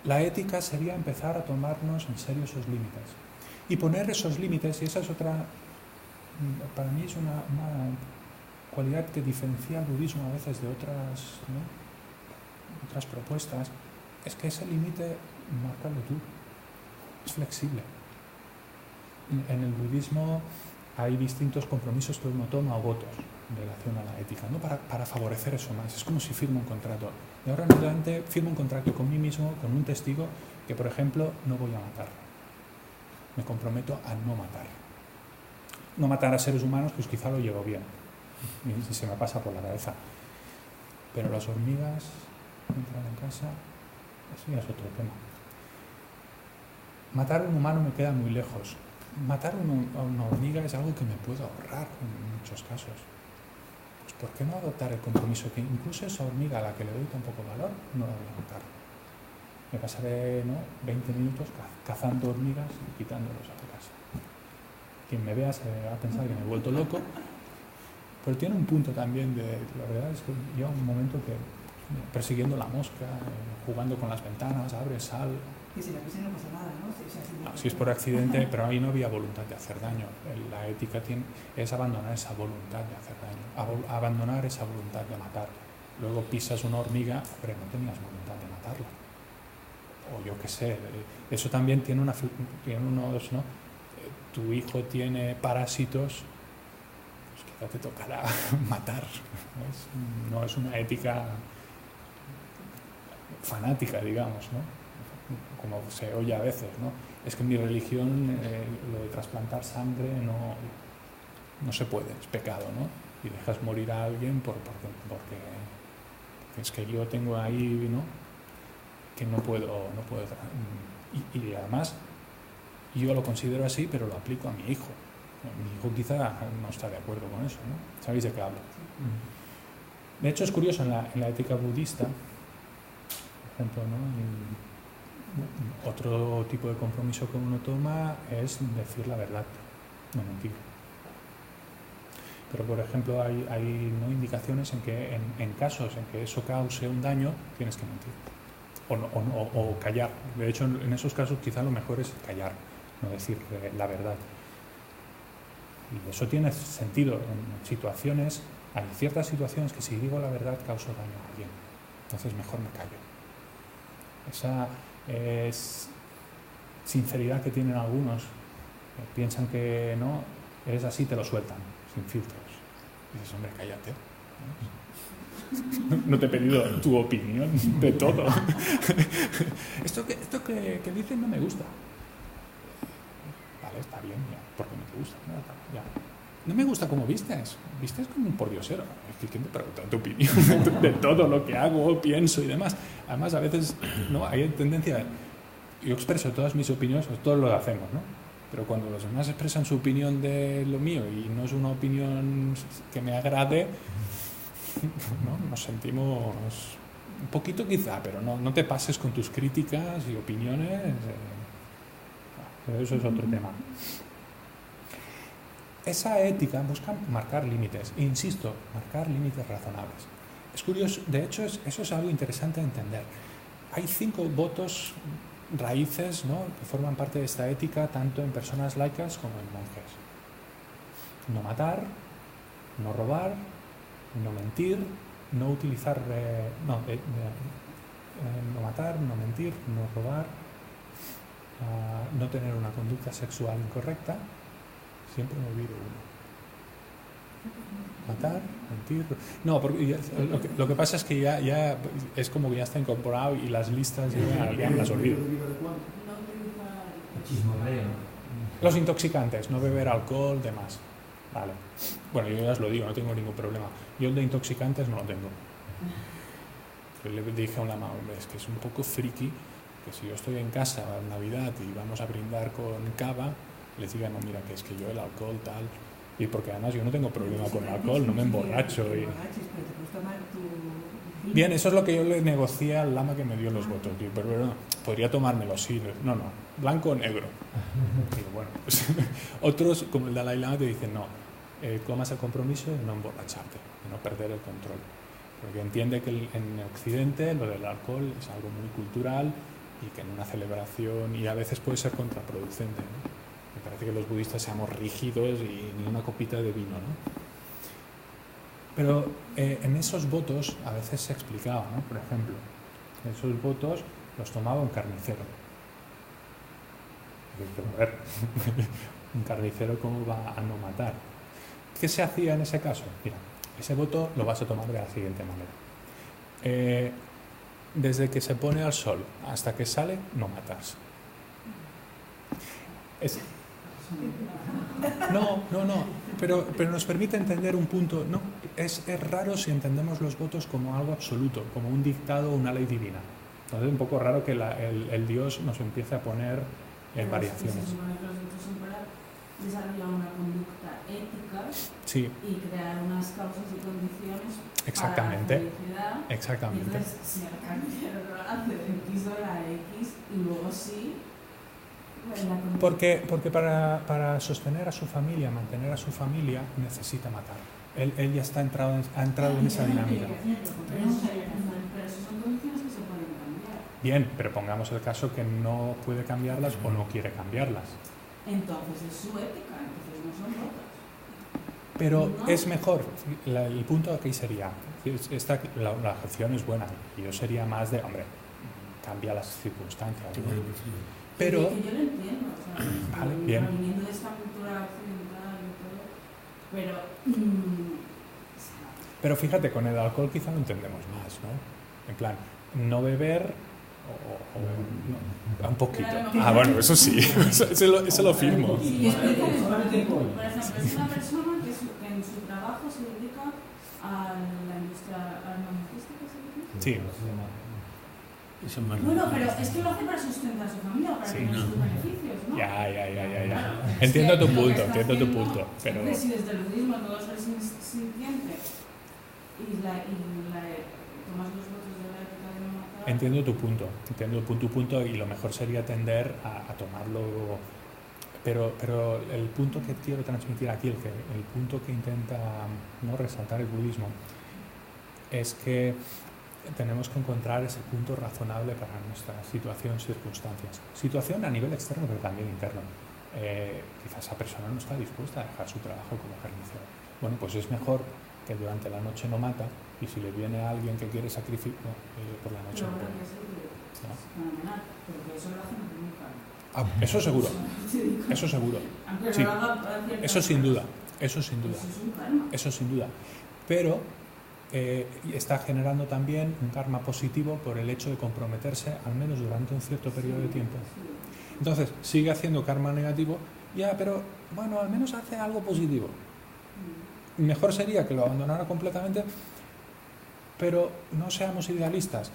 La ética sería empezar a tomarnos en serio esos límites. Y poner esos límites, y esa es otra, para mí es una cualidad que diferencia al budismo a veces de otras, ¿no?, otras propuestas, es que ese límite, márcalo tú, es flexible. En el budismo hay distintos compromisos que uno toma, o votos, en relación a la ética, ¿no?, para favorecer eso más. Es como si firmo un contrato. De ahora en adelante firmo un contrato con mí mismo, con un testigo, que por ejemplo no voy a matar. Me comprometo a no matar. No matar a seres humanos, pues quizá lo llevo bien, y se me pasa por la cabeza. Pero las hormigas entran en casa, eso ya es otro tema. Matar a un humano me queda muy lejos. Matar a una hormiga es algo que me puedo ahorrar en muchos casos. Pues ¿por qué no adoptar el compromiso que incluso esa hormiga a la que le doy tan poco valor, no la voy a matar? Me pasaré 20 minutos cazando hormigas y quitándolos a la casa. Quien me vea se va a pensar que me he vuelto loco, pero tiene un punto también la verdad es que llega un momento que persiguiendo la mosca, jugando con las ventanas, abre, sal. Que si la pisa no pasa nada, ¿no? Si es por accidente, pero ahí no había voluntad de hacer daño. La ética es abandonar esa voluntad de hacer daño, abandonar esa voluntad de matar. Luego pisas una hormiga, pero no tenías voluntad de matarla. O yo qué sé, eso también tiene unos, ¿no? Tu hijo tiene parásitos, pues quizá te tocará matar. No es una ética fanática, digamos, ¿no? Como se oye a veces, ¿no? Es que en mi religión lo de trasplantar sangre no se puede, es pecado, ¿no? Y dejas morir a alguien porque es que yo tengo ahí, ¿no?, que no puedo y además yo lo considero así, pero lo aplico a mi hijo. Mi hijo quizá no está de acuerdo con eso, ¿no? ¿Sabéis de qué hablo? De hecho es curioso, en la ética budista, por ejemplo, ¿no?, otro tipo de compromiso que uno toma es decir la verdad, no mentir. Pero por ejemplo hay ¿no?, indicaciones en que en casos en que eso cause un daño tienes que mentir o callar. De hecho en esos casos quizá lo mejor es callar, no decir la verdad. Y eso tiene sentido en situaciones, hay ciertas situaciones que si digo la verdad causo daño a alguien, entonces mejor me callo. Esa es sinceridad que tienen algunos, piensan que no, eres así, te lo sueltan, sin filtros. Y dices, hombre, cállate. No te he pedido tu opinión de todo. Esto que dicen no me gusta. Vale, está bien, ya, porque no te gusta. Ya. No me gusta cómo vistes. Vistes como un pordiosero. ¿Quién te pregunta tu opinión de todo lo que hago, pienso y demás? Además, a veces no hay tendencia. Yo expreso todas mis opiniones, pues todos lo hacemos, ¿no? Pero cuando los demás expresan su opinión de lo mío y no es una opinión que me agrade, ¿no? Nos sentimos un poquito quizá, pero no te pases con tus críticas y opiniones. Pero eso es otro tema. Esa ética busca marcar límites, e insisto, marcar límites razonables. Es curioso, de hecho, eso es algo interesante de entender. Hay 5 votos raíces, ¿no?, que forman parte de esta ética tanto en personas laicas como en monjes. No matar, no robar, no mentir, no utilizar, no matar, no mentir, no robar, no tener una conducta sexual incorrecta. Siempre me olvido uno. Matar, mentir. No, porque lo que pasa es que ya es como que ya está incorporado y las listas ya me las olvido. Los intoxicantes, no beber alcohol, demás. Vale. Bueno, yo ya os lo digo, no tengo ningún problema. Yo el de intoxicantes no lo tengo. Yo le dije a una mamá, es que es un poco friki que si yo estoy en casa en Navidad y vamos a brindar con cava, les diga, no, mira, que es que yo el alcohol tal, y porque además yo no tengo problema con el alcohol, no me emborracho. Bien, eso es lo que yo le negocié al lama que me dio los votos, pero no, podría tomármelo, sí, no, blanco o negro. Digo, bueno, pues, otros, como el Dalai Lama, te dicen, no, tomas el compromiso de no emborracharte, de no perder el control, porque entiende que en Occidente lo del alcohol es algo muy cultural y que en una celebración, y a veces puede ser contraproducente, ¿no? Me parece que los budistas seamos rígidos y ni una copita de vino, ¿no? Pero en esos votos a veces se explicaba, ¿no? Por ejemplo, esos votos los tomaba un carnicero. A ver, un carnicero, ¿cómo va a no matar? ¿Qué se hacía en ese caso? Mira, ese voto lo vas a tomar de la siguiente manera. Desde que se pone al sol hasta que sale, no matas. No, pero nos permite entender un punto. No, es raro si entendemos los votos como algo absoluto, como un dictado o una ley divina. Entonces es un poco raro que el Dios nos empiece a poner en variaciones. Se supone que los votos son para desarrollar una conducta ética, sí, y crear unas causas y condiciones exactamente, para la felicidad. Exactamente. Y entonces, si el carnicero lo hace de X hora a X y luego sí. Porque para sostener a su familia, mantener a su familia, necesita matar. Él ya ha entrado en esa dinámica. Pero esas son condiciones que se pueden cambiar. Bien, pero pongamos el caso que no puede cambiarlas o no quiere cambiarlas. Entonces es su ética, entonces no son votos. Pero ¿no? es mejor, el punto aquí sería, la acción es buena, y yo sería más de, hombre, cambia las circunstancias, ¿no? Pero, que yo lo entiendo, o sea, vale, bien. Viniendo de esta cultura occidental y todo, pero pero fíjate, con el alcohol quizá lo entendemos más, ¿no? En plan, no beber o un poquito. Bueno, eso sí, eso lo firmo. Sí, explica eso. Por ejemplo, es una persona que en su trabajo se dedica a la industria armamentística, ¿sí? Sí. Bueno, pero es que lo hace para sustentar a su familia, para tener sus beneficios, ¿no? Ya. Entiendo tu punto. Pero si desde el budismo todo es sintiente y tomas los votos de la ética de no matar. entiendo tu punto y lo mejor sería tender a tomarlo. Pero el punto que quiero transmitir aquí, el punto que intenta no resaltar el budismo, es que tenemos que encontrar ese punto razonable para nuestra situación, circunstancias. Situación a nivel externo, pero también interno. quizás esa persona no está dispuesta a dejar su trabajo como carnicero. Bueno, pues es mejor que durante la noche no mata, y si le viene alguien que quiere sacrificar, por la noche Pero no bueno, puede. que sí, ¿No? es fenomenal, porque eso lo hacen nunca. Ah, eso seguro, Sí, eso seguro. aunque Sí. lo haga para ciertas Eso sin duda, cosas. eso sin duda, Eso es un karma. eso sin duda. Pero está generando también un karma positivo por el hecho de comprometerse al menos durante un cierto periodo de tiempo. Sí. Entonces, sigue haciendo karma negativo, ya, pero bueno, al menos hace algo positivo. Mejor sería que lo abandonara completamente, pero no seamos idealistas.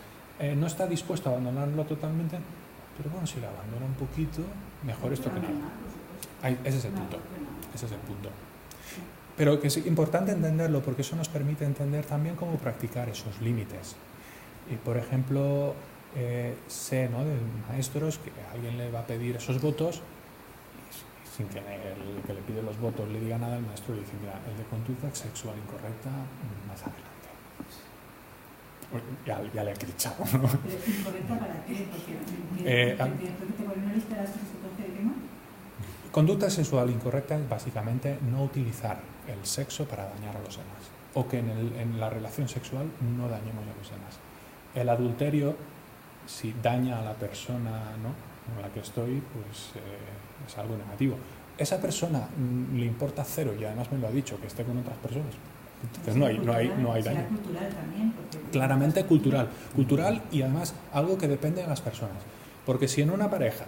No está dispuesto a abandonarlo totalmente, pero bueno, si lo abandona un poquito, mejor esto que nada. Ese es el punto. Ese es el punto. Pero que es importante entenderlo, porque eso nos permite entender también cómo practicar esos límites. Y por ejemplo, sé, ¿no?, de maestros que alguien le va a pedir esos votos y sin que el que le pide los votos le diga nada, el maestro le dice: mira, el de conducta sexual incorrecta, más adelante. Ya le he clichado, ¿no? Pero incorrecta para qué, porque te ponen una lista de las cosas que tú haces y demás. Conducta sexual incorrecta es básicamente no utilizar el sexo para dañar a los demás, o que en la relación sexual no dañemos a los demás. El adulterio, si daña a la persona, ¿no?, con la que estoy, pues es algo negativo. Esa persona le importa cero, y además me lo ha dicho, que esté con otras personas. Entonces no hay daño. Será cultural también. Porque Claramente cultural, y además algo que depende de las personas. Porque si en una pareja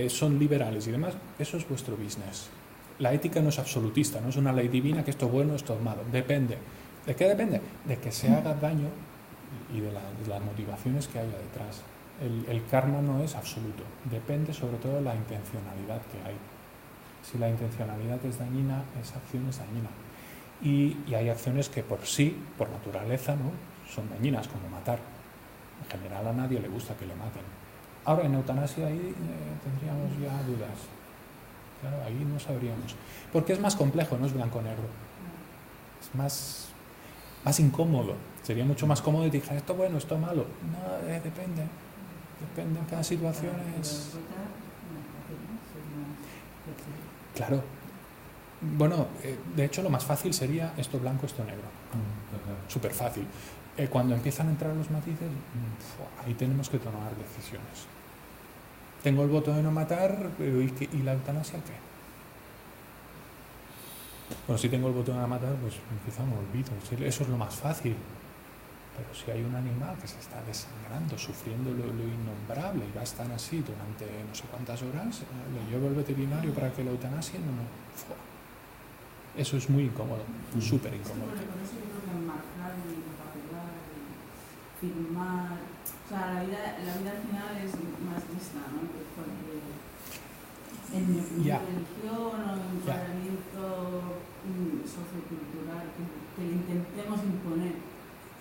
son liberales y demás, eso es vuestro business. La ética no es absolutista, no es una ley divina que esto es bueno, esto es malo. Depende. ¿De qué depende? De que se haga daño y de las motivaciones que haya detrás. El karma no es absoluto. Depende sobre todo de la intencionalidad que hay. Si la intencionalidad es dañina, esa acción es dañina. Y hay acciones que por sí, por naturaleza, ¿no?, son dañinas, como matar. En general a nadie le gusta que le maten. Ahora, en eutanasia ahí tendríamos ya dudas. Claro, ahí no sabríamos. Porque es más complejo, no es blanco-negro. Es más incómodo. Sería mucho más cómodo y te dijera: esto bueno, esto malo. No, depende. Depende, en cada situación es... Claro. Bueno, de hecho lo más fácil sería esto blanco, esto negro. Súper fácil. Cuando empiezan a entrar los matices, ahí tenemos que tomar decisiones. Tengo el voto de no matar, ¿y la eutanasia qué? Bueno, si tengo el voto de no matar, pues quizá me olvido. Eso es lo más fácil. Pero si hay un animal que se está desangrando, sufriendo lo innombrable, y va a estar así durante no sé cuántas horas, lo llevo al veterinario para que la eutanasia, no. Eso es muy incómodo, súper incómodo. Sí, por eso yo creo que enmarcar y empapelar y firmar, o sea, la vida al final es más lista, ¿no? Porque en mi religión o encuadramiento sociocultural que le intentemos imponer.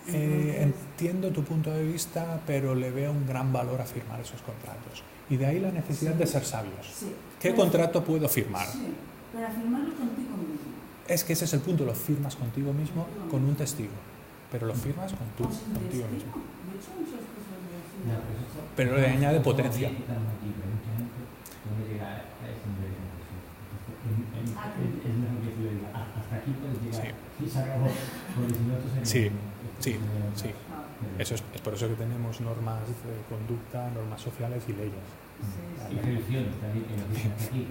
Entiendo tu punto de vista, pero le veo un gran valor a firmar esos contratos. Y de ahí la necesidad de ser sabios. Sí. ¿Qué contrato puedo firmar? Sí, para firmarlo contigo mismo. Es que ese es el punto, lo firmas contigo mismo con un testigo, pero lo firmas contigo mismo. De hecho, muchas cosas Pero le añade potencia. Hasta aquí puedes llegar. Sí. Y se acabó. Porque si no, Sí. Eso es por eso que tenemos normas de conducta, normas sociales y leyes. Y religiones también, que nos dicen aquí,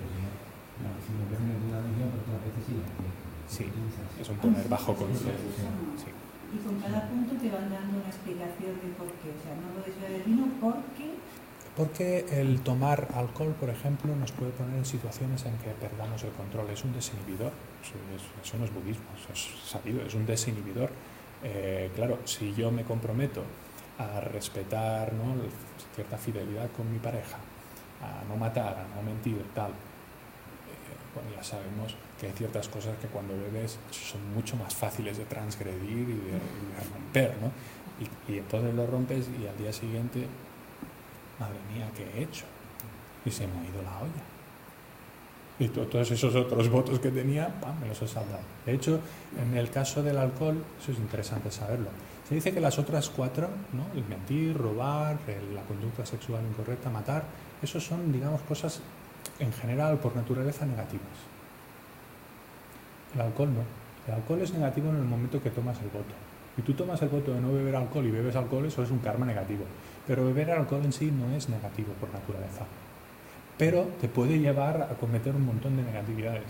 si nos ven en una religión, pues todas veces sí. Es un poner bajo control. Sí. Y con cada punto te van dando una explicación de por qué. O sea, no puedes beber vino porque... Porque el tomar alcohol, por ejemplo, nos puede poner en situaciones en que perdamos el control. Es un desinhibidor. Eso no es budismo, eso es sabido, es un desinhibidor. Claro, si yo me comprometo a respetar, ¿no?, cierta fidelidad con mi pareja, a no matar, a no mentir, tal, bueno, ya sabemos que hay ciertas cosas que cuando bebes son mucho más fáciles de transgredir y de romper, ¿no? Y entonces lo rompes y al día siguiente, madre mía, ¿qué he hecho? Y se me ha ido la olla. Y todos esos otros votos que tenía, me los he saldado. De hecho, en el caso del alcohol, eso es interesante saberlo. Se dice que las otras 4, ¿no?, el mentir, robar, la conducta sexual incorrecta, matar, esos son, digamos, cosas en general, por naturaleza, negativas. El alcohol no. El alcohol es negativo en el momento que tomas el voto. Si tú tomas el voto de no beber alcohol y bebes alcohol, eso es un karma negativo. Pero beber alcohol en sí no es negativo por naturaleza. Pero te puede llevar a cometer un montón de negatividades.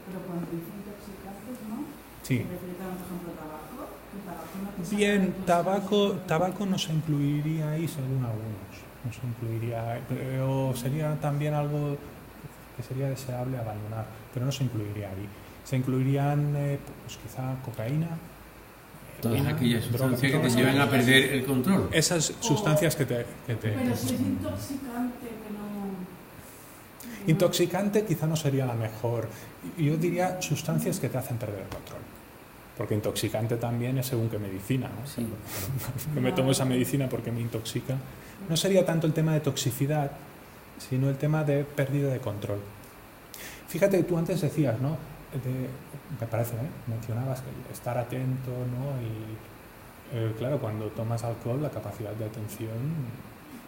Pero cuando dicen intoxicantes, ¿no? Sí. ¿Se refiere a, por ejemplo, tabaco? ¿El tabaco no te Bien, saca tabaco no se incluiría ahí según algunos. No se incluiría, pero sería también algo que sería deseable abandonar, pero no se incluiría ahí. Se incluirían, pues quizá cocaína, Todas heroína, aquellas sustancias que te drogas. llevan a perder el control. esas sustancias que te Pero si es intoxicante, que no... Intoxicante quizá no sería la mejor. Yo diría sustancias que te hacen perder el control. Porque intoxicante también es según qué medicina, ¿no? Sí. No me tomo esa medicina porque me intoxica. No sería tanto el tema de toxicidad, sino el tema de pérdida de control. Fíjate, tú antes decías, ¿no? Me parece, mencionabas el estar atento, ¿no? Y claro, cuando tomas alcohol, la capacidad de atención...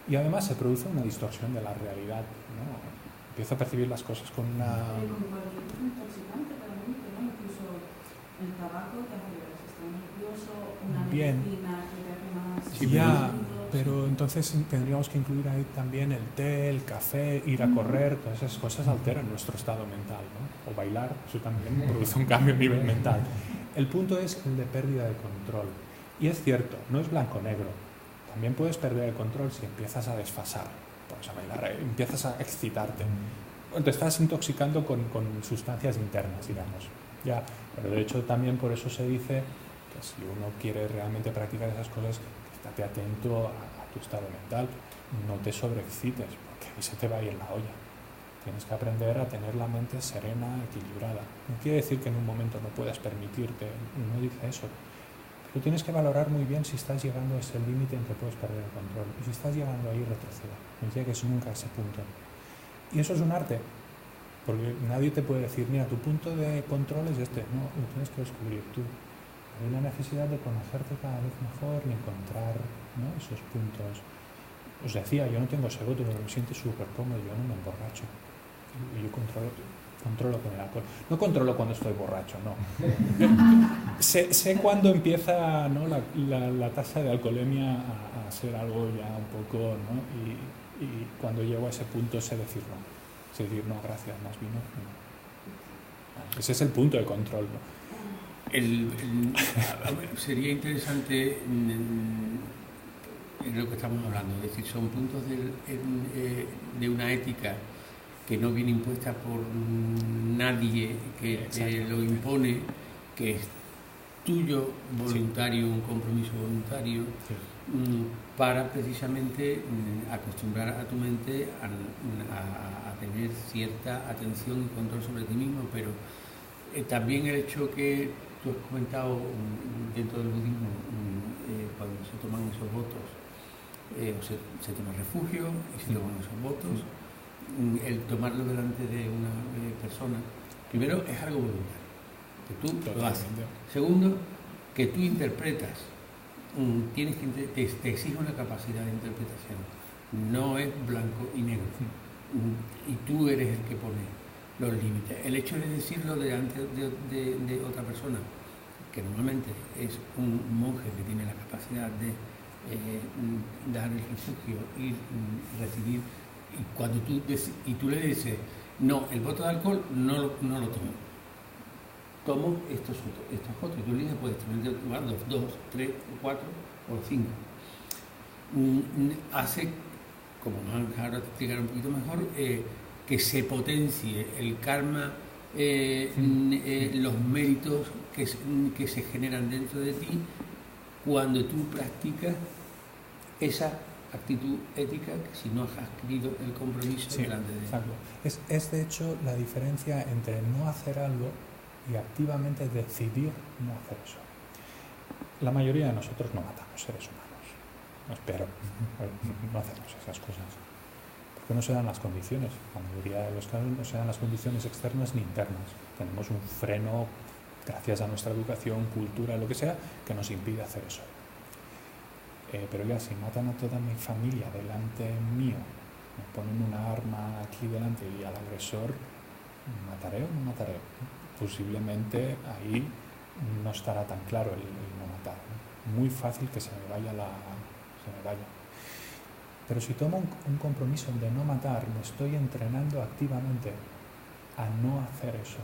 Y además se produce una distorsión de la realidad, ¿no? Empiezo a percibir las cosas con una... Con cualquier intoxicante, realmente, ¿no? Incluso el tabaco te hace ver si estás nervioso, una Bien. medicina que te hace más... Sí, Ya, sentidos. pero entonces tendríamos que incluir ahí también el té, el café, ir a correr, todas esas cosas alteran nuestro estado mental, ¿no? O bailar, eso también produce un cambio a nivel mental. El punto es el de pérdida de control. Y es cierto, no es blanco-negro. También puedes perder el control si empiezas a desfasar, pues a bailar, empiezas a excitarte. Te estás intoxicando con sustancias internas, digamos. Ya, pero de hecho también por eso se dice que si uno quiere realmente practicar esas cosas, estate atento a tu estado mental, no te sobreexcites, porque ahí se te va a ir la olla. Tienes que aprender a tener la mente serena, equilibrada. No quiere decir que en un momento no puedas permitirte, no dice eso. Pero tienes que valorar muy bien si estás llegando a ese límite en que puedes perder el control. Y si estás llegando ahí, retroceda. No llegues nunca a ese punto. Y eso es un arte, porque nadie te puede decir, mira, tu punto de control es este. No, lo tienes que descubrir tú. Hay una necesidad de conocerte cada vez mejor y encontrar, ¿no?, esos puntos. Os decía, yo no tengo ese voto, pero me siento súper cómodo, yo no me emborracho. Y yo controlo con el alcohol. No controlo cuando estoy borracho, no. sé cuando empieza, ¿no?, la tasa de alcoholemia a ser algo ya un poco, ¿no? Y cuando llego a ese punto sé decir no. Sé decir no, gracias, más vino. No. Ese es el punto de control, ¿no? Sería interesante en lo que estamos hablando, es decir, son puntos de una ética que no viene impuesta por nadie, que te lo impone, que es tuyo, voluntario, un compromiso voluntario, para precisamente acostumbrar a tu mente a tener cierta atención y control sobre ti mismo, pero también el hecho que tú has comentado dentro del budismo, cuando se toman esos votos, se toma refugio y se toman esos votos, el tomarlo delante de una persona, primero es algo voluntario, que tú lo haces. Segundo, que tú interpretas, te exige una capacidad de interpretación, no es blanco y negro, y tú eres el que pone los límites. El hecho de decirlo delante de otra persona, que normalmente es un monje que tiene la capacidad de dar el refugio y recibir, y cuando tú le dices, no, el voto de alcohol no lo tomo estos otros, tú le dices, puedes tomar 2, 3, 4 o 5. Hace, como ahora te explicaré un poquito mejor, que se potencie el karma, los méritos que se generan dentro de ti cuando tú practicas esa actitud ética, que si no has adquirido el compromiso delante de exacto. Es de hecho la diferencia entre no hacer algo y activamente decidir no hacer eso. La mayoría de nosotros no matamos seres humanos, no espero, no hacemos esas cosas. Que no se dan las condiciones, la mayoría de los casos no se dan las condiciones externas ni internas. Tenemos un freno, gracias a nuestra educación, cultura, lo que sea, que nos impide hacer eso. Pero ya, si matan a toda mi familia delante mío, me ponen una arma aquí delante y al agresor, ¿mataré o no mataré? Posiblemente ahí no estará tan claro el no matar, ¿no? Muy fácil que se me vaya. Pero si tomo un compromiso de no matar, me estoy entrenando activamente a no hacer eso.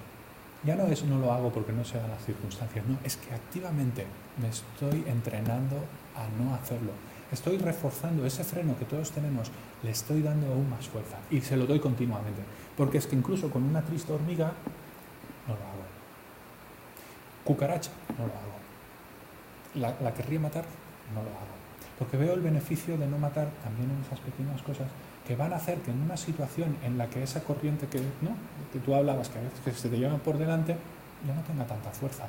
Ya no es no lo hago porque no se dan las circunstancias, no, es que activamente me estoy entrenando a no hacerlo. Estoy reforzando ese freno que todos tenemos, le estoy dando aún más fuerza y se lo doy continuamente. Porque es que incluso con una triste hormiga no lo hago. Cucaracha, no lo hago. ¿La querría matar? No lo hago. Porque veo el beneficio de no matar también en esas pequeñas cosas que van a hacer que en una situación en la que esa corriente que tú hablabas, que a veces que se te llevan por delante, ya no tenga tanta fuerza.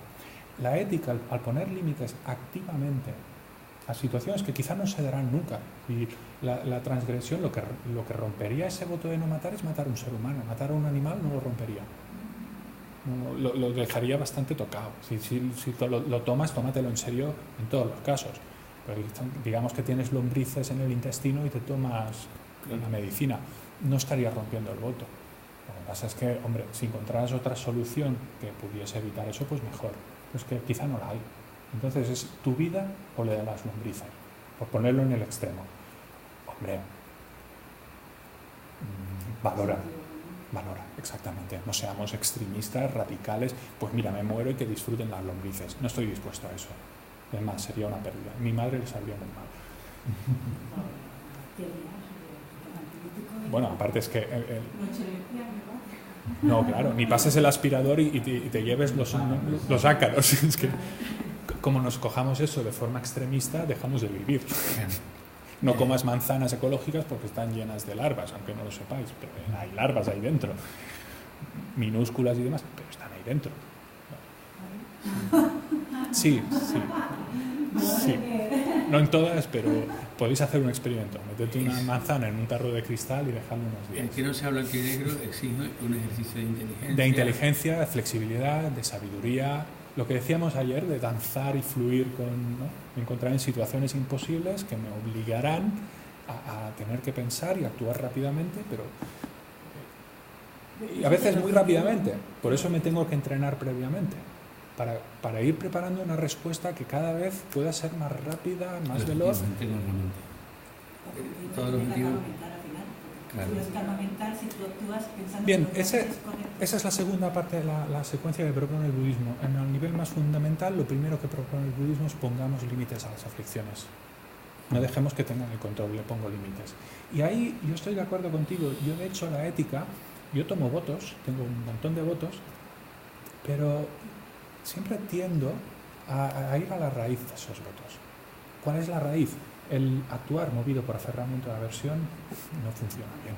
La ética, al poner límites activamente a situaciones que quizá no se darán nunca, y la transgresión, lo que rompería ese voto de no matar es matar a un ser humano. Matar a un animal no lo rompería. No, lo dejaría bastante tocado. Si lo tomas, tómatelo en serio en todos los casos. Pero digamos que tienes lombrices en el intestino y te tomas la medicina, no estarías rompiendo el voto. Lo que pasa es que, hombre, si encontraras otra solución que pudiese evitar eso, pues mejor. Pues que quizá no la hay. Entonces, ¿es tu vida o la de las lombrices? Por ponerlo en el extremo. Hombre, valora, exactamente. No seamos extremistas, radicales. Pues mira, me muero y que disfruten las lombrices. No estoy dispuesto a eso. Además, sería una pérdida. Mi madre le saldría muy mal. Bueno, aparte es que... No, claro, ni pases el aspirador y te lleves los ácaros. Es que, como nos cojamos eso de forma extremista, dejamos de vivir. No comas manzanas ecológicas porque están llenas de larvas, aunque no lo sepáis, pero hay larvas ahí dentro, minúsculas y demás, pero están ahí dentro. Sí. No en todas, pero podéis hacer un experimento. Metete una manzana en un tarro de cristal y dejarlo unos días. El que no sea blanco y negro exige un ejercicio de inteligencia. De inteligencia, de flexibilidad, de sabiduría. Lo que decíamos ayer, de danzar y fluir ¿no? Me encontrar en situaciones imposibles que me obligarán a tener que pensar y actuar rápidamente, pero y a veces muy rápidamente. Por eso me tengo que entrenar previamente. Para ir preparando una respuesta que cada vez pueda ser más rápida, más veloz. Todo el objetivo. Bien, esa es la segunda parte de la secuencia que propone el budismo. En el nivel más fundamental, lo primero que propone el budismo es pongamos límites a las aflicciones. No dejemos que tengan el control, le pongo límites. Y ahí yo estoy de acuerdo contigo. Yo, de hecho, la ética, yo tomo votos, tengo un montón de votos, pero siempre tiendo a ir a la raíz de esos votos. ¿Cuál es la raíz? El actuar movido por aferramiento a la aversión no funciona bien.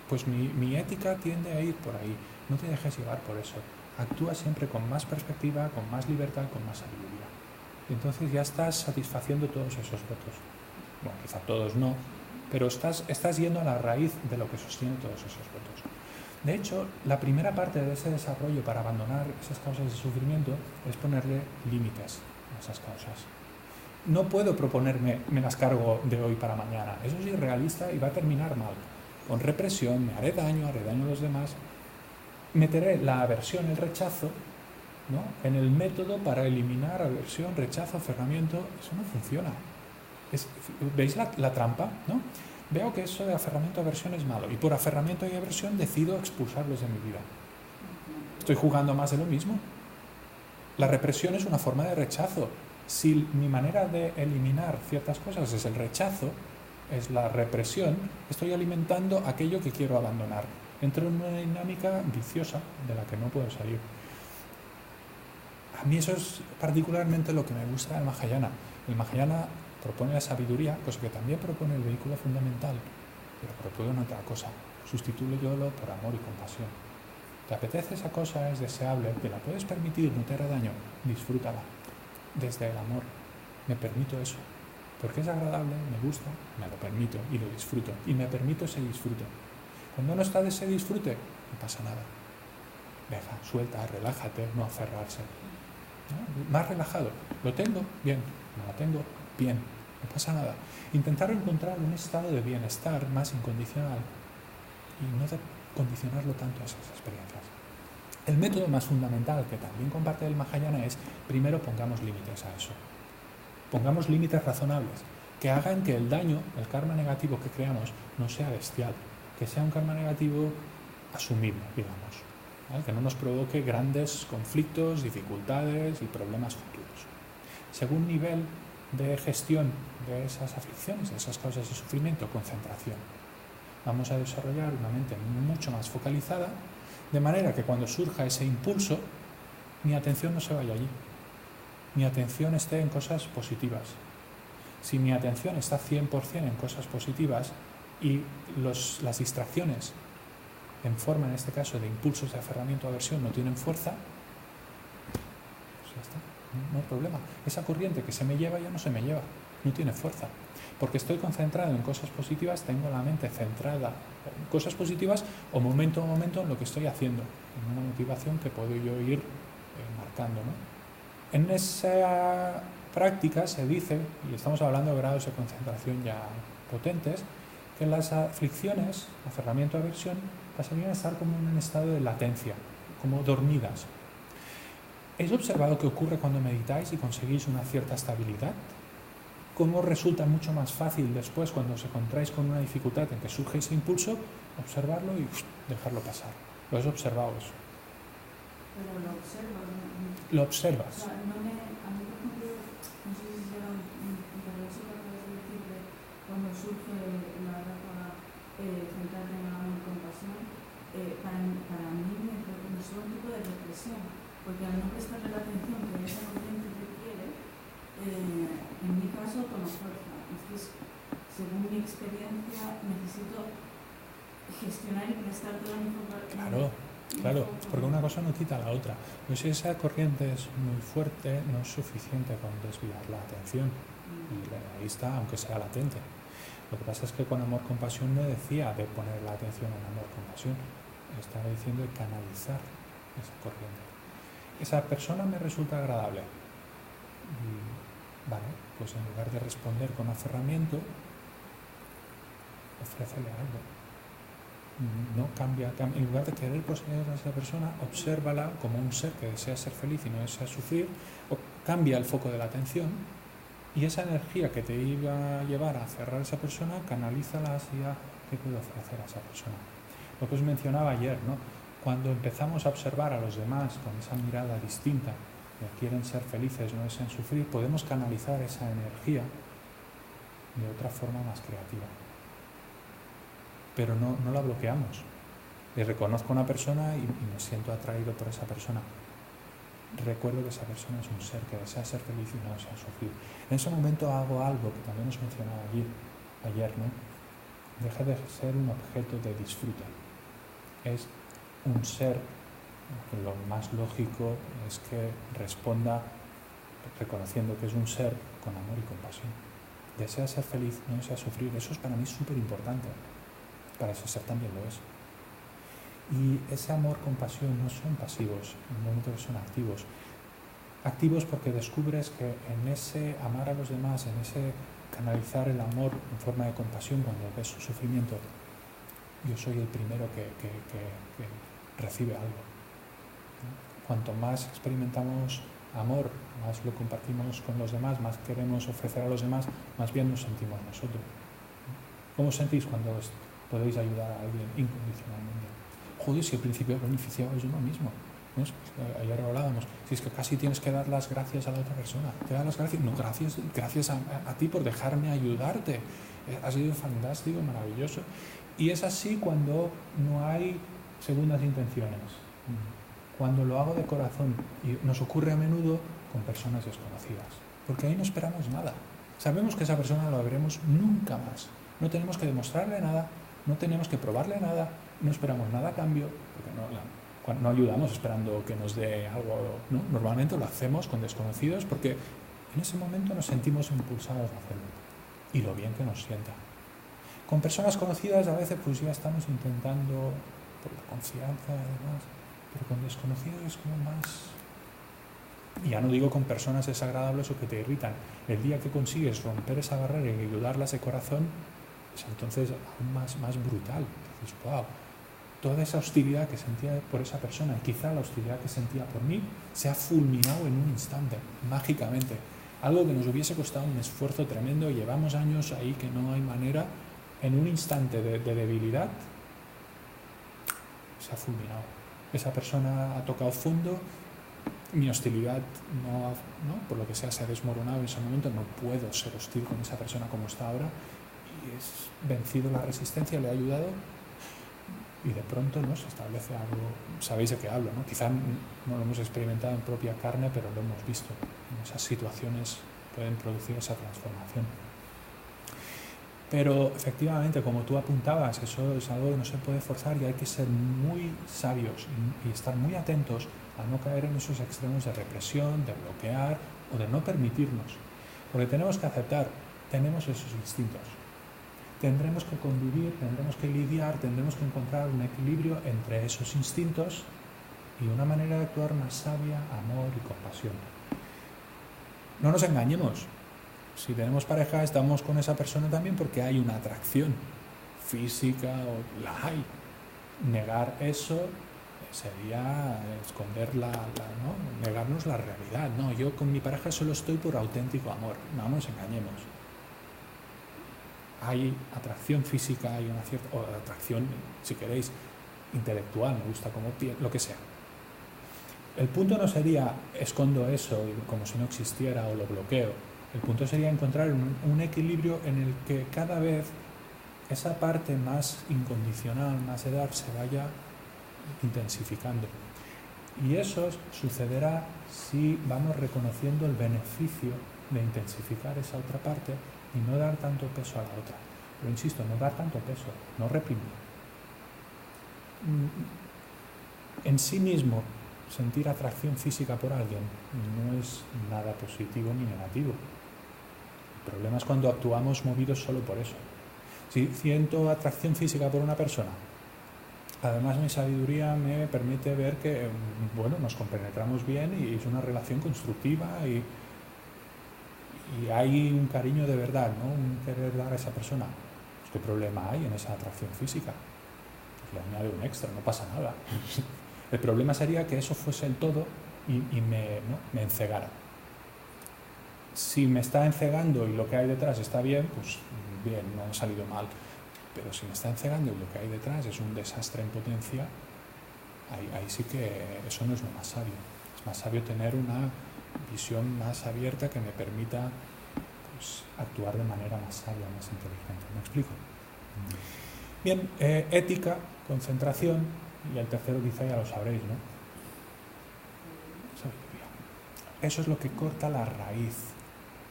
Pues mi ética tiende a ir por ahí. No te dejes llevar por eso. Actúa siempre con más perspectiva, con más libertad, con más sabiduría. Y entonces ya estás satisfaciendo todos esos votos. Bueno, quizá todos no, pero estás yendo a la raíz de lo que sostiene todos esos votos. De hecho, la primera parte de ese desarrollo para abandonar esas causas de sufrimiento es ponerle límites a esas causas. No puedo proponerme, me las cargo de hoy para mañana. Eso es irrealista y va a terminar mal. Con represión, me haré daño a los demás. Meteré la aversión, el rechazo, ¿no? En el método para eliminar aversión, rechazo, aferramiento. Eso no funciona. ¿Veis la trampa? ¿No? Veo que eso de aferramiento a aversión es malo y por aferramiento y aversión decido expulsarlos de mi vida. ¿Estoy jugando más de lo mismo? La represión es una forma de rechazo. Si mi manera de eliminar ciertas cosas es el rechazo, es la represión, estoy alimentando aquello que quiero abandonar. Entro en una dinámica viciosa de la que no puedo salir. A mí eso es particularmente lo que me gusta del Mahayana. El Mahayana propone la sabiduría, cosa que también propone el vehículo fundamental, pero propone otra cosa. Sustitúyelo por amor y compasión. ¿Te apetece esa cosa? ¿Es deseable? ¿Te la puedes permitir? ¿No te hará daño? Disfrútala. Desde el amor. Me permito eso. Porque es agradable, me gusta, me lo permito y lo disfruto. Y me permito ese disfrute. Cuando no está de ese disfrute, no pasa nada. Deja, suelta, relájate, no aferrarse. ¿No? Más relajado. ¿Lo tengo? Bien. ¿No lo tengo? Bien. no pasa nada. Intentar encontrar un estado de bienestar más incondicional y no de condicionarlo tanto a esas experiencias. El método más fundamental que también comparte el Mahayana es, primero pongamos límites a eso. Pongamos límites razonables que hagan que el daño, el karma negativo que creamos, no sea bestial, que sea un karma negativo asumible, digamos, ¿vale? Que no nos provoque grandes conflictos, dificultades y problemas futuros. Según nivel de gestión de esas aflicciones, de esas causas de sufrimiento, concentración. Vamos a desarrollar una mente mucho más focalizada, de manera que cuando surja ese impulso, mi atención no se vaya allí. Mi atención esté en cosas positivas. Si mi atención está 100% en cosas positivas y las distracciones en forma, en este caso, de impulsos de aferramiento o aversión no tienen fuerza, pues ya está, no hay problema. Esa corriente que se me lleva ya no se me lleva, no tiene fuerza. Porque estoy concentrado en cosas positivas, tengo la mente centrada en cosas positivas o momento a momento en lo que estoy haciendo, en una motivación que puedo yo ir marcando, ¿no? En esa práctica se dice, y estamos hablando de grados de concentración ya potentes, que las aflicciones, aferramiento, aversión, pasarían a estar como en un estado de latencia, como dormidas. ¿Es observado qué ocurre cuando meditáis y conseguís una cierta estabilidad? ¿Cómo resulta mucho más fácil después, cuando os encontráis con una dificultad en que surge ese impulso, observarlo y dejarlo pasar? ¿Lo has observado eso? Pero lo observo, ¿no? Lo observas. O sea, a mí, por ejemplo, no sé si será un perverso que acabas de decir, de cuando surge la ráfaga, centrarte en el amor y compasión, para mí me suena un tipo de represión, porque al no prestarle la atención que esa corriente requiere, en mi caso toma fuerza. Entonces, según mi experiencia, necesito gestionar y prestar toda mi información. Claro, porque una cosa no quita la otra. Pues si esa corriente es muy fuerte, no es suficiente con desviar la atención. Y ahí está, aunque sea latente. Lo que pasa es que con amor-compasión no decía de poner la atención en amor-compasión. Estaba diciendo de canalizar esa corriente. Esa persona me resulta agradable. Y, vale, pues en lugar de responder con aferramiento, ofrécele algo. No cambia, en lugar de querer poseer a esa persona, obsérvala como un ser que desea ser feliz y no desea sufrir, o cambia el foco de la atención y esa energía que te iba a llevar a aferrar a esa persona, canalízala hacia qué puedo ofrecer a esa persona. Lo que os mencionaba ayer, ¿no? Cuando empezamos a observar a los demás con esa mirada distinta, que quieren ser felices, no desean sufrir, podemos canalizar esa energía de otra forma más creativa. Pero no la bloqueamos. Le reconozco a una persona y me siento atraído por esa persona. Recuerdo que esa persona es un ser que desea ser feliz y no desea sufrir. En ese momento hago algo que también os mencionaba ayer, ¿no? Deja de ser un objeto de disfrute. Es un ser que lo más lógico es que responda reconociendo que es un ser con amor y compasión. Desea ser feliz, no desea sufrir. Eso es para mí súper importante. Para ese ser también lo es. Y ese amor, compasión no son pasivos, en el momento que son activos. Activos porque descubres que en ese amar a los demás, en ese canalizar el amor en forma de compasión cuando ves su sufrimiento, yo soy el primero que recibe algo. Cuanto más experimentamos amor, más lo compartimos con los demás, más queremos ofrecer a los demás, más bien nos sentimos nosotros. ¿Cómo os sentís cuando podéis ayudar a alguien incondicionalmente? Joder, si al principio beneficiado es uno mismo, ¿no? Ayer hablábamos, si es que casi tienes que dar las gracias a la otra persona. ¿Te das las gracias? No, gracias a ti por dejarme ayudarte. Ha sido fantástico, maravilloso. Y es así cuando no hay segundas intenciones. Cuando lo hago de corazón, y nos ocurre a menudo con personas desconocidas, porque ahí no esperamos nada. Sabemos que esa persona lo veremos nunca más. No tenemos que demostrarle nada, no tenemos que probarle nada, no esperamos nada a cambio, porque no ayudamos esperando que nos dé algo, ¿no? Normalmente lo hacemos con desconocidos porque en ese momento nos sentimos impulsados a hacerlo y lo bien que nos sienta. Con personas conocidas a veces pues ya estamos intentando por la confianza y demás, pero con desconocidos es como más Y ya no digo con personas desagradables o que te irritan. El día que consigues romper esa barrera y ayudarlas de corazón, es entonces aún más brutal. Dices, wow, toda esa hostilidad que sentía por esa persona, y quizá la hostilidad que sentía por mí, se ha fulminado en un instante, mágicamente. Algo que nos hubiese costado un esfuerzo tremendo, llevamos años ahí que no hay manera, en un instante de debilidad, se ha fulminado. Esa persona ha tocado fondo, mi hostilidad no, por lo que sea, se ha desmoronado en ese momento, no puedo ser hostil con esa persona como está ahora, y es vencido la resistencia, le ha ayudado, y de pronto ¿no? se establece algo, sabéis de qué hablo, ¿no? Quizá no lo hemos experimentado en propia carne, pero lo hemos visto. En esas situaciones pueden producir esa transformación. Pero efectivamente, como tú apuntabas, eso es algo que no se puede forzar y hay que ser muy sabios y estar muy atentos a no caer en esos extremos de represión, de bloquear o de no permitirnos. Porque tenemos que aceptar, tenemos esos instintos. Tendremos que convivir, tendremos que lidiar, tendremos que encontrar un equilibrio entre esos instintos y una manera de actuar más sabia, amor y compasión. No nos engañemos. Si tenemos pareja, estamos con esa persona también porque hay una atracción física o la hay. Negar eso sería esconder ¿no? negarnos la realidad. No, yo con mi pareja solo estoy por auténtico amor. No nos engañemos. Hay atracción física, hay una cierta o atracción, si queréis, intelectual, me gusta como lo que sea. El punto no sería escondo eso como si no existiera o lo bloqueo. El punto sería encontrar un equilibrio en el que cada vez esa parte más incondicional, más de dar, se vaya intensificando. Y eso sucederá si vamos reconociendo el beneficio de intensificar esa otra parte y no dar tanto peso a la otra. Pero insisto, no dar tanto peso, no reprimir. En sí mismo, sentir atracción física por alguien no es nada positivo ni negativo. El problema es cuando actuamos movidos solo por eso. Si siento atracción física por una persona, además mi sabiduría me permite ver que, bueno, nos compenetramos bien y es una relación constructiva y hay un cariño de verdad, ¿no? Un querer dar a esa persona. Pues, ¿qué problema hay en esa atracción física? Pues le añade un extra, no pasa nada. El problema sería que eso fuese el todo y me encegara. Si me está encegando y lo que hay detrás está bien, pues bien, no ha salido mal. Pero si me está encegando y lo que hay detrás es un desastre en potencia, ahí sí que eso no es lo más sabio. Es más sabio tener una visión más abierta que me permita pues, actuar de manera más sabia, más inteligente. ¿Me explico? Bien, ética, concentración, y el tercero quizá ya lo sabréis, ¿no? Sabiduría. Eso es lo que corta la raíz.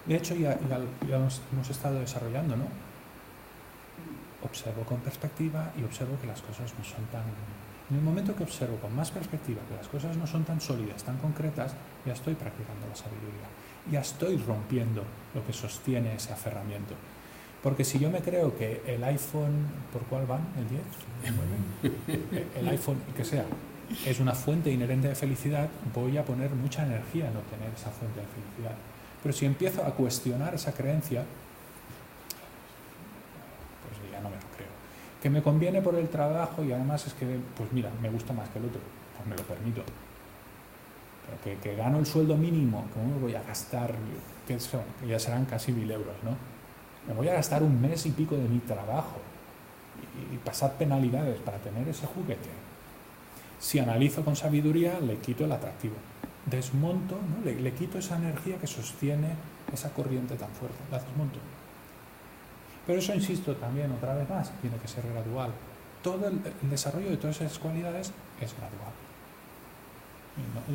De hecho, ya hemos estado desarrollando, ¿no? Observo con perspectiva y observo que las cosas no son tan... En el momento que observo con más perspectiva que las cosas no son tan sólidas, tan concretas, ya estoy practicando la sabiduría. Ya estoy rompiendo lo que sostiene ese aferramiento. Porque si yo me creo que el iPhone, ¿por cuál van? ¿El 10? ¿El 9? El iPhone, que sea, es una fuente inherente de felicidad, voy a poner mucha energía en obtener esa fuente de felicidad. Pero si empiezo a cuestionar esa creencia, pues ya no me lo creo. Que me conviene por el trabajo y además es que, pues mira, me gusta más que el otro, pues me lo permito. Pero que gano el sueldo mínimo, ¿cómo me voy a gastar? Que ya serán casi 1.000 euros, ¿no? Me voy a gastar un mes y pico de mi trabajo y pasar penalidades para tener ese juguete. Si analizo con sabiduría, le quito el atractivo. Desmonto, ¿no? Le quito esa energía que sostiene esa corriente tan fuerte. La desmonto. Pero eso, insisto, también otra vez más, tiene que ser gradual. Todo el desarrollo de todas esas cualidades es gradual.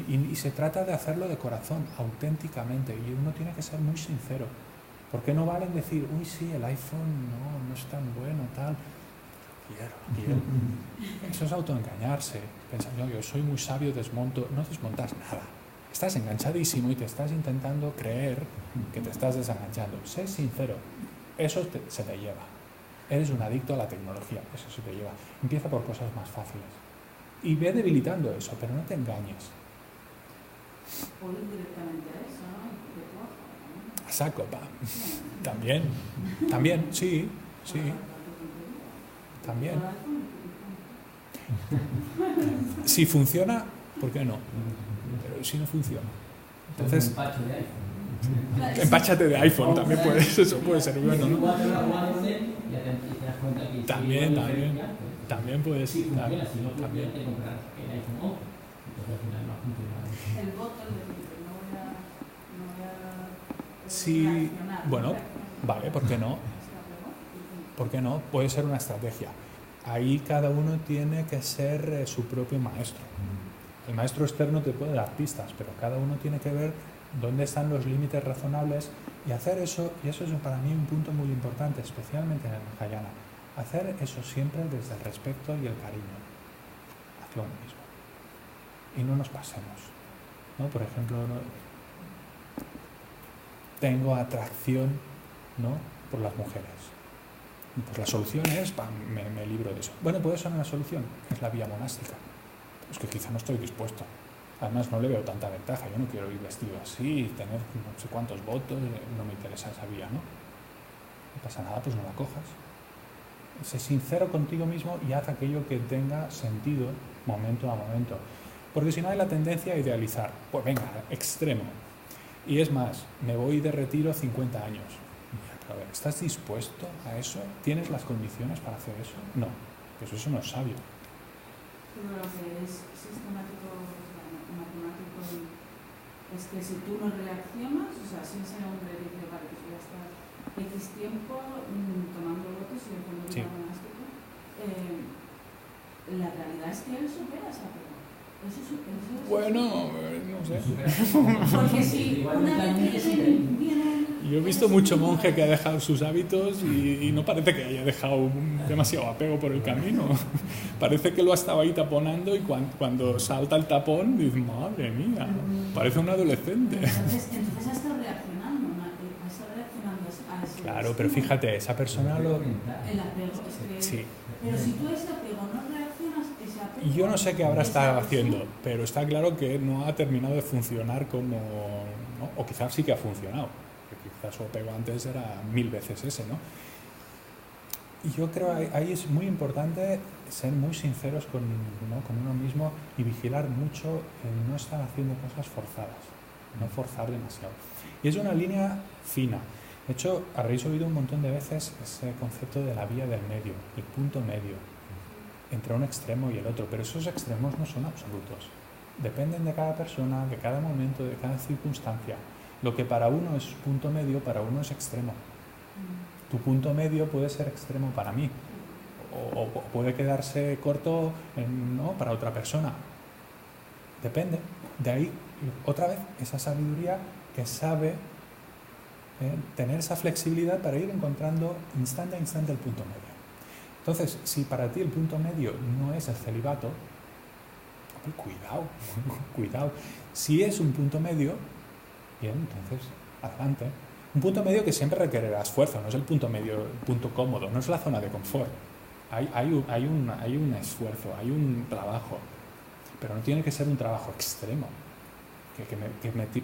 Y se trata de hacerlo de corazón, auténticamente. Y uno tiene que ser muy sincero. Porque no vale decir, uy, sí, el iPhone no es tan bueno, tal. Quiero. Eso es autoengañarse. Pensar, no, yo soy muy sabio, desmonto. No desmontas nada. Estás enganchadísimo y te estás intentando creer que te estás desenganchando. Sé sincero. Eso se te lleva. Eres un adicto a la tecnología. Eso se te lleva. Empieza por cosas más fáciles. Y ve debilitando eso, pero no te engañes. o ir directamente a eso, ¿no? Y que tú ¿no? A saco, pa. También, sí, también. Si funciona, ¿por qué no? Pero si no funciona. Entonces, empáchate de iPhone, también puedes, eso puede ser bueno, ¿no? También puede ser. También. El voto, el decir, no voy a Sí, reaccionar, bueno, vale, ¿por qué no? ¿Por qué no? Puede ser una estrategia. Ahí cada uno tiene que ser su propio maestro. El maestro externo te puede dar pistas, pero cada uno tiene que ver dónde están los límites razonables y hacer eso, y eso es para mí un punto muy importante, especialmente en el Mahayana. Hacer eso siempre desde el respeto y el cariño hacia uno mismo. Y no nos pasemos, ¿no? Por ejemplo, tengo atracción, ¿no?, por las mujeres. Pues la solución es, me libro de eso. Bueno, puede ser una solución, es la vía monástica. Es que quizá no estoy dispuesto. Además, no le veo tanta ventaja. Yo no quiero ir vestido así, tener no sé cuántos votos, no me interesa esa vía, ¿no? No pasa nada, pues no la cojas. Sé sincero contigo mismo y haz aquello que tenga sentido momento a momento. Porque si no hay la tendencia a idealizar. Pues venga, extremo. Y es más, me voy de retiro 50 años. A ver, ¿estás dispuesto a eso? ¿Tienes las condiciones para hacer eso? No, pues eso no es sabio. Pero lo que es sistemático, matemático, es que si tú no reaccionas, o sea, si ese hombre dice, vale, pues voy a estar X tiempo tomando votos y haciendo vida monástica, la realidad es que él supera esa prueba. Eso es bueno, no sé. Porque si una vez viene yo he visto mucho monje que ha dejado sus hábitos y no parece que haya dejado demasiado apego por el camino. Parece que lo ha estado ahí taponando y cuando salta el tapón, dice, madre mía, parece un adolescente. Entonces ha estado reaccionando, a ese... Claro, pero fíjate, esa persona lo... El apego, es que... Sí. Pero si tú ese apego no reaccionas, ese apego... Yo no sé qué habrá estado haciendo, pero está claro que no ha terminado de funcionar como... ¿no? O quizás sí que ha funcionado. Quizás su apego antes era 1000 veces ese, ¿no? Y yo creo que ahí es muy importante ser muy sinceros con uno mismo y vigilar mucho en no estar haciendo cosas forzadas, no forzar demasiado. Y es una línea fina. De hecho, habréis oído un montón de veces ese concepto de la vía del medio, el punto medio, entre un extremo y el otro, pero esos extremos no son absolutos. Dependen de cada persona, de cada momento, de cada circunstancia. Lo que para uno es punto medio, para uno es extremo. Tu punto medio puede ser extremo para mí, o puede quedarse corto para otra persona. Depende. De ahí, otra vez, esa sabiduría que sabe tener esa flexibilidad para ir encontrando instante a instante el punto medio. Entonces, si para ti el punto medio no es el celibato, cuidado. Si es un punto medio, bien, entonces, adelante. Un punto medio que siempre requerirá esfuerzo, no es el punto medio, el punto cómodo, no es la zona de confort. Hay un esfuerzo, hay un trabajo, pero no tiene que ser un trabajo extremo,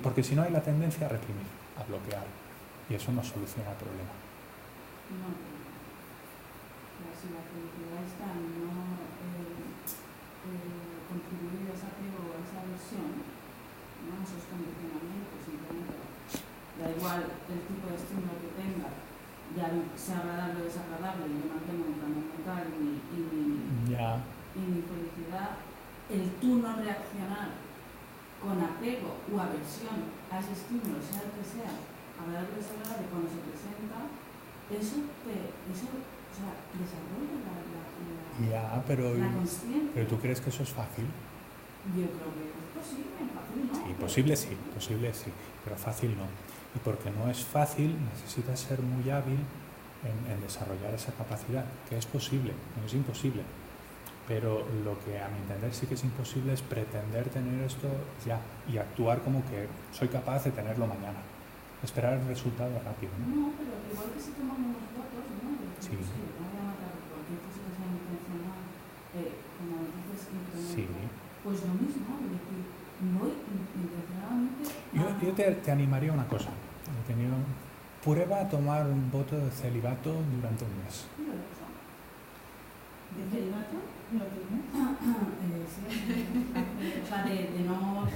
porque si no hay la tendencia a reprimir, a bloquear, y eso no soluciona el problema. No, si la felicidad está en no contribuir a ese apego, a esa versión, no a esos condicionamientos, simplemente da igual el tipo de estímulo que tenga, ya sea agradable o desagradable, yo mantengo mi camino mental y mi felicidad, el tú no reaccionar con apego u aversión a ese estímulo, sea el que sea, agradable o desagradable, cuando se presenta, eso desarrolla la consciencia. Pero ¿tú crees que eso es fácil? Yo creo que es posible, fácil no. Sí, posible sí, pero fácil no. Y porque no es fácil, necesitas ser muy hábil en desarrollar esa capacidad, que es posible, no es imposible. Pero lo que a mi entender sí que es imposible es pretender tener esto ya y actuar como que soy capaz de tenerlo mañana. Esperar el resultado rápido, ¿no? No, pero igual que si tomamos unos votos, ¿no? Sí. No voy a matar cualquier cosa que sea intencional, como dices, Sí. pues lo mismo, es decir, voy intencionadamente Yo te animaría a una cosa. Prueba a tomar un voto de celibato durante un mes. ¿De celibato? ¿Durante un mes? Sí, o sea, de no...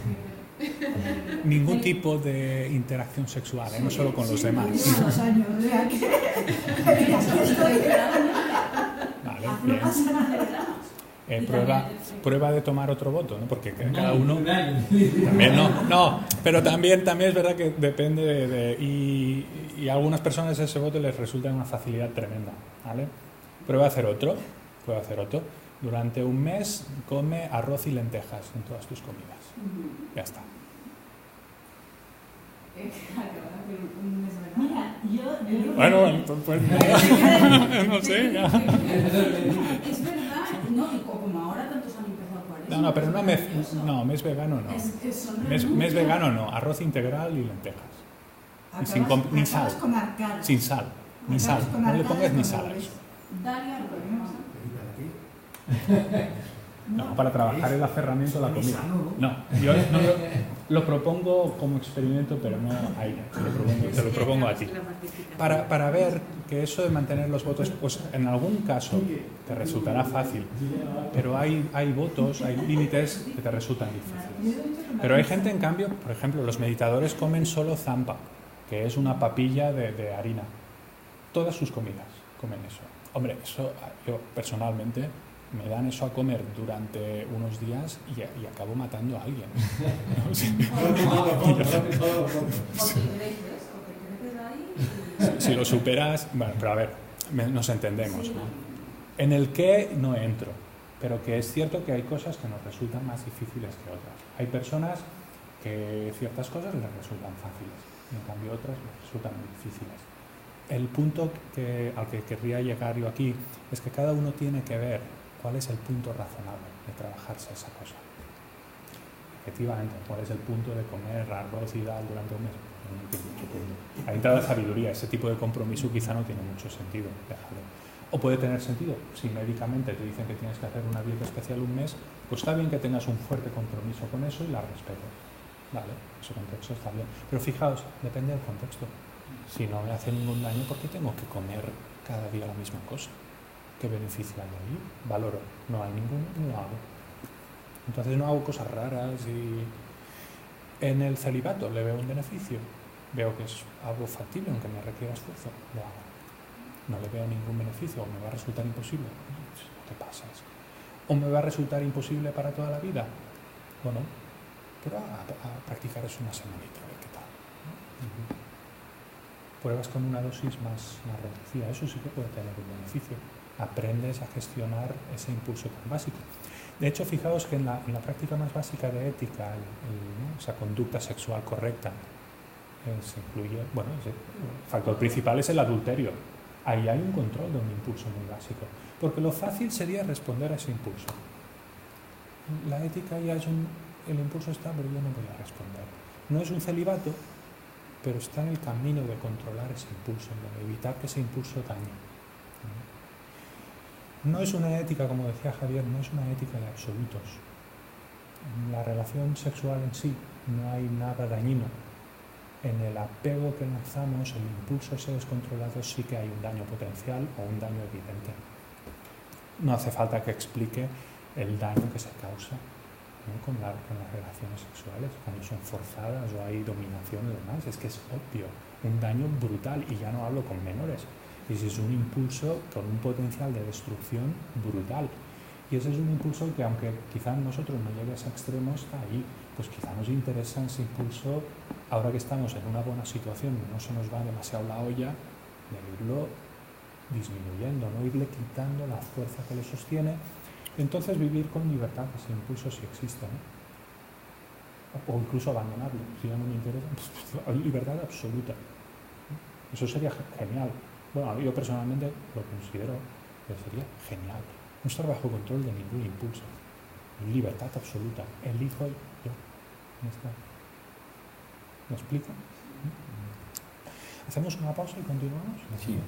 Ningún tipo de interacción sexual, no solo con los demás. Llevo 2 años, o sea que... Vale, bien. Prueba de tomar otro voto, ¿no? Porque cada uno... También no, pero también es verdad que depende y a algunas personas ese voto les resulta una facilidad tremenda, ¿vale? Prueba a hacer otro. Durante un mes come arroz y lentejas en todas tus comidas. Ya está. Mira, yo... Bueno, pues no sé. Ya. Es verdad, no, y como ahora tantos han empezado por eso. No, pero mes vegano no. Mes vegano no, arroz integral y lentejas. Ni sal. Acabas con arcadas. Sin sal, ni sal. No le pongas ni sal a eso. Dalia, No, para trabajar el aferramiento de la comida. No, yo lo propongo como experimento, pero no ahí. Te lo propongo a ti. Para ver que eso de mantener los votos, pues en algún caso te resultará fácil, pero hay votos, hay límites que te resultan difíciles. Pero hay gente, en cambio, por ejemplo, los meditadores comen solo zampa, que es una papilla de harina. Todas sus comidas comen eso. Hombre, eso yo personalmente... me dan eso a comer durante unos días y acabo matando a alguien. Si lo superas, bueno, pero a ver, nos entendemos, ¿no? En el que no entro, pero que es cierto que hay cosas que nos resultan más difíciles que otras. Hay personas que ciertas cosas les resultan fáciles y en cambio otras les resultan muy difíciles. El punto al que querría llegar yo aquí es que cada uno tiene que ver cuál es el punto razonable de trabajarse esa cosa. Efectivamente, cuál es el punto de comer arroz y dal durante un mes. No tiene mucho punto. Hay entrada de sabiduría, ese tipo de compromiso quizá no tiene mucho sentido, déjalo. O puede tener sentido, si médicamente te dicen que tienes que hacer una dieta especial un mes, pues está bien que tengas un fuerte compromiso con eso y la respetes. Vale, ese contexto está bien. Pero fijaos, depende del contexto. Si no me hace ningún daño, ¿por qué tengo que comer cada día la misma cosa? ¿Qué beneficio hay ahí? Valoro. No hay ninguno, no lo hago. Entonces no hago cosas raras y en el celibato le veo un beneficio. Veo que es algo factible, aunque me requiera esfuerzo. Lo hago. No le veo ningún beneficio o me va a resultar imposible. ¿Qué pasa? ¿O me va a resultar imposible para toda la vida? Bueno, pero a practicar eso una semanita, a ver qué tal. Pruebas con una dosis más reducida, eso sí que puede tener un beneficio. Aprendes a gestionar ese impulso tan básico. De hecho, fijaos que en la práctica más básica de ética, esa conducta sexual correcta, se incluye, bueno, el factor principal es el adulterio. Ahí hay un control de un impulso muy básico, porque lo fácil sería responder a ese impulso. La ética ya es el impulso está, pero yo no voy a responder. No es un celibato, pero está en el camino de controlar ese impulso, de evitar que ese impulso dañe. No es una ética, como decía Javier, no es una ética de absolutos. En la relación sexual en sí no hay nada dañino. En el apego que lanzamos, el impulso ese descontrolado, sí que hay un daño potencial o un daño evidente. No hace falta que explique el daño que se causa, ¿no? con las relaciones sexuales, cuando son forzadas o hay dominación y demás. Es que es obvio, un daño brutal, y ya no hablo con menores. Y ese es un impulso con un potencial de destrucción brutal. Y ese es un impulso que, aunque quizá nosotros no llegue a ese extremo, está ahí. Pues quizá nos interesa ese impulso, ahora que estamos en una buena situación y no se nos va demasiado la olla, de irlo disminuyendo, no irle quitando la fuerza que le sostiene. Entonces vivir con libertad, ese impulso sí existe, ¿no? O incluso abandonarlo. Si ya no me interesa, pues, libertad absoluta. Eso sería genial. Bueno, yo personalmente lo considero que sería genial. No estar bajo control de ningún impulso. Libertad absoluta. Elijo yo. ¿Me explico? ¿Hacemos una pausa y continuamos? Sí.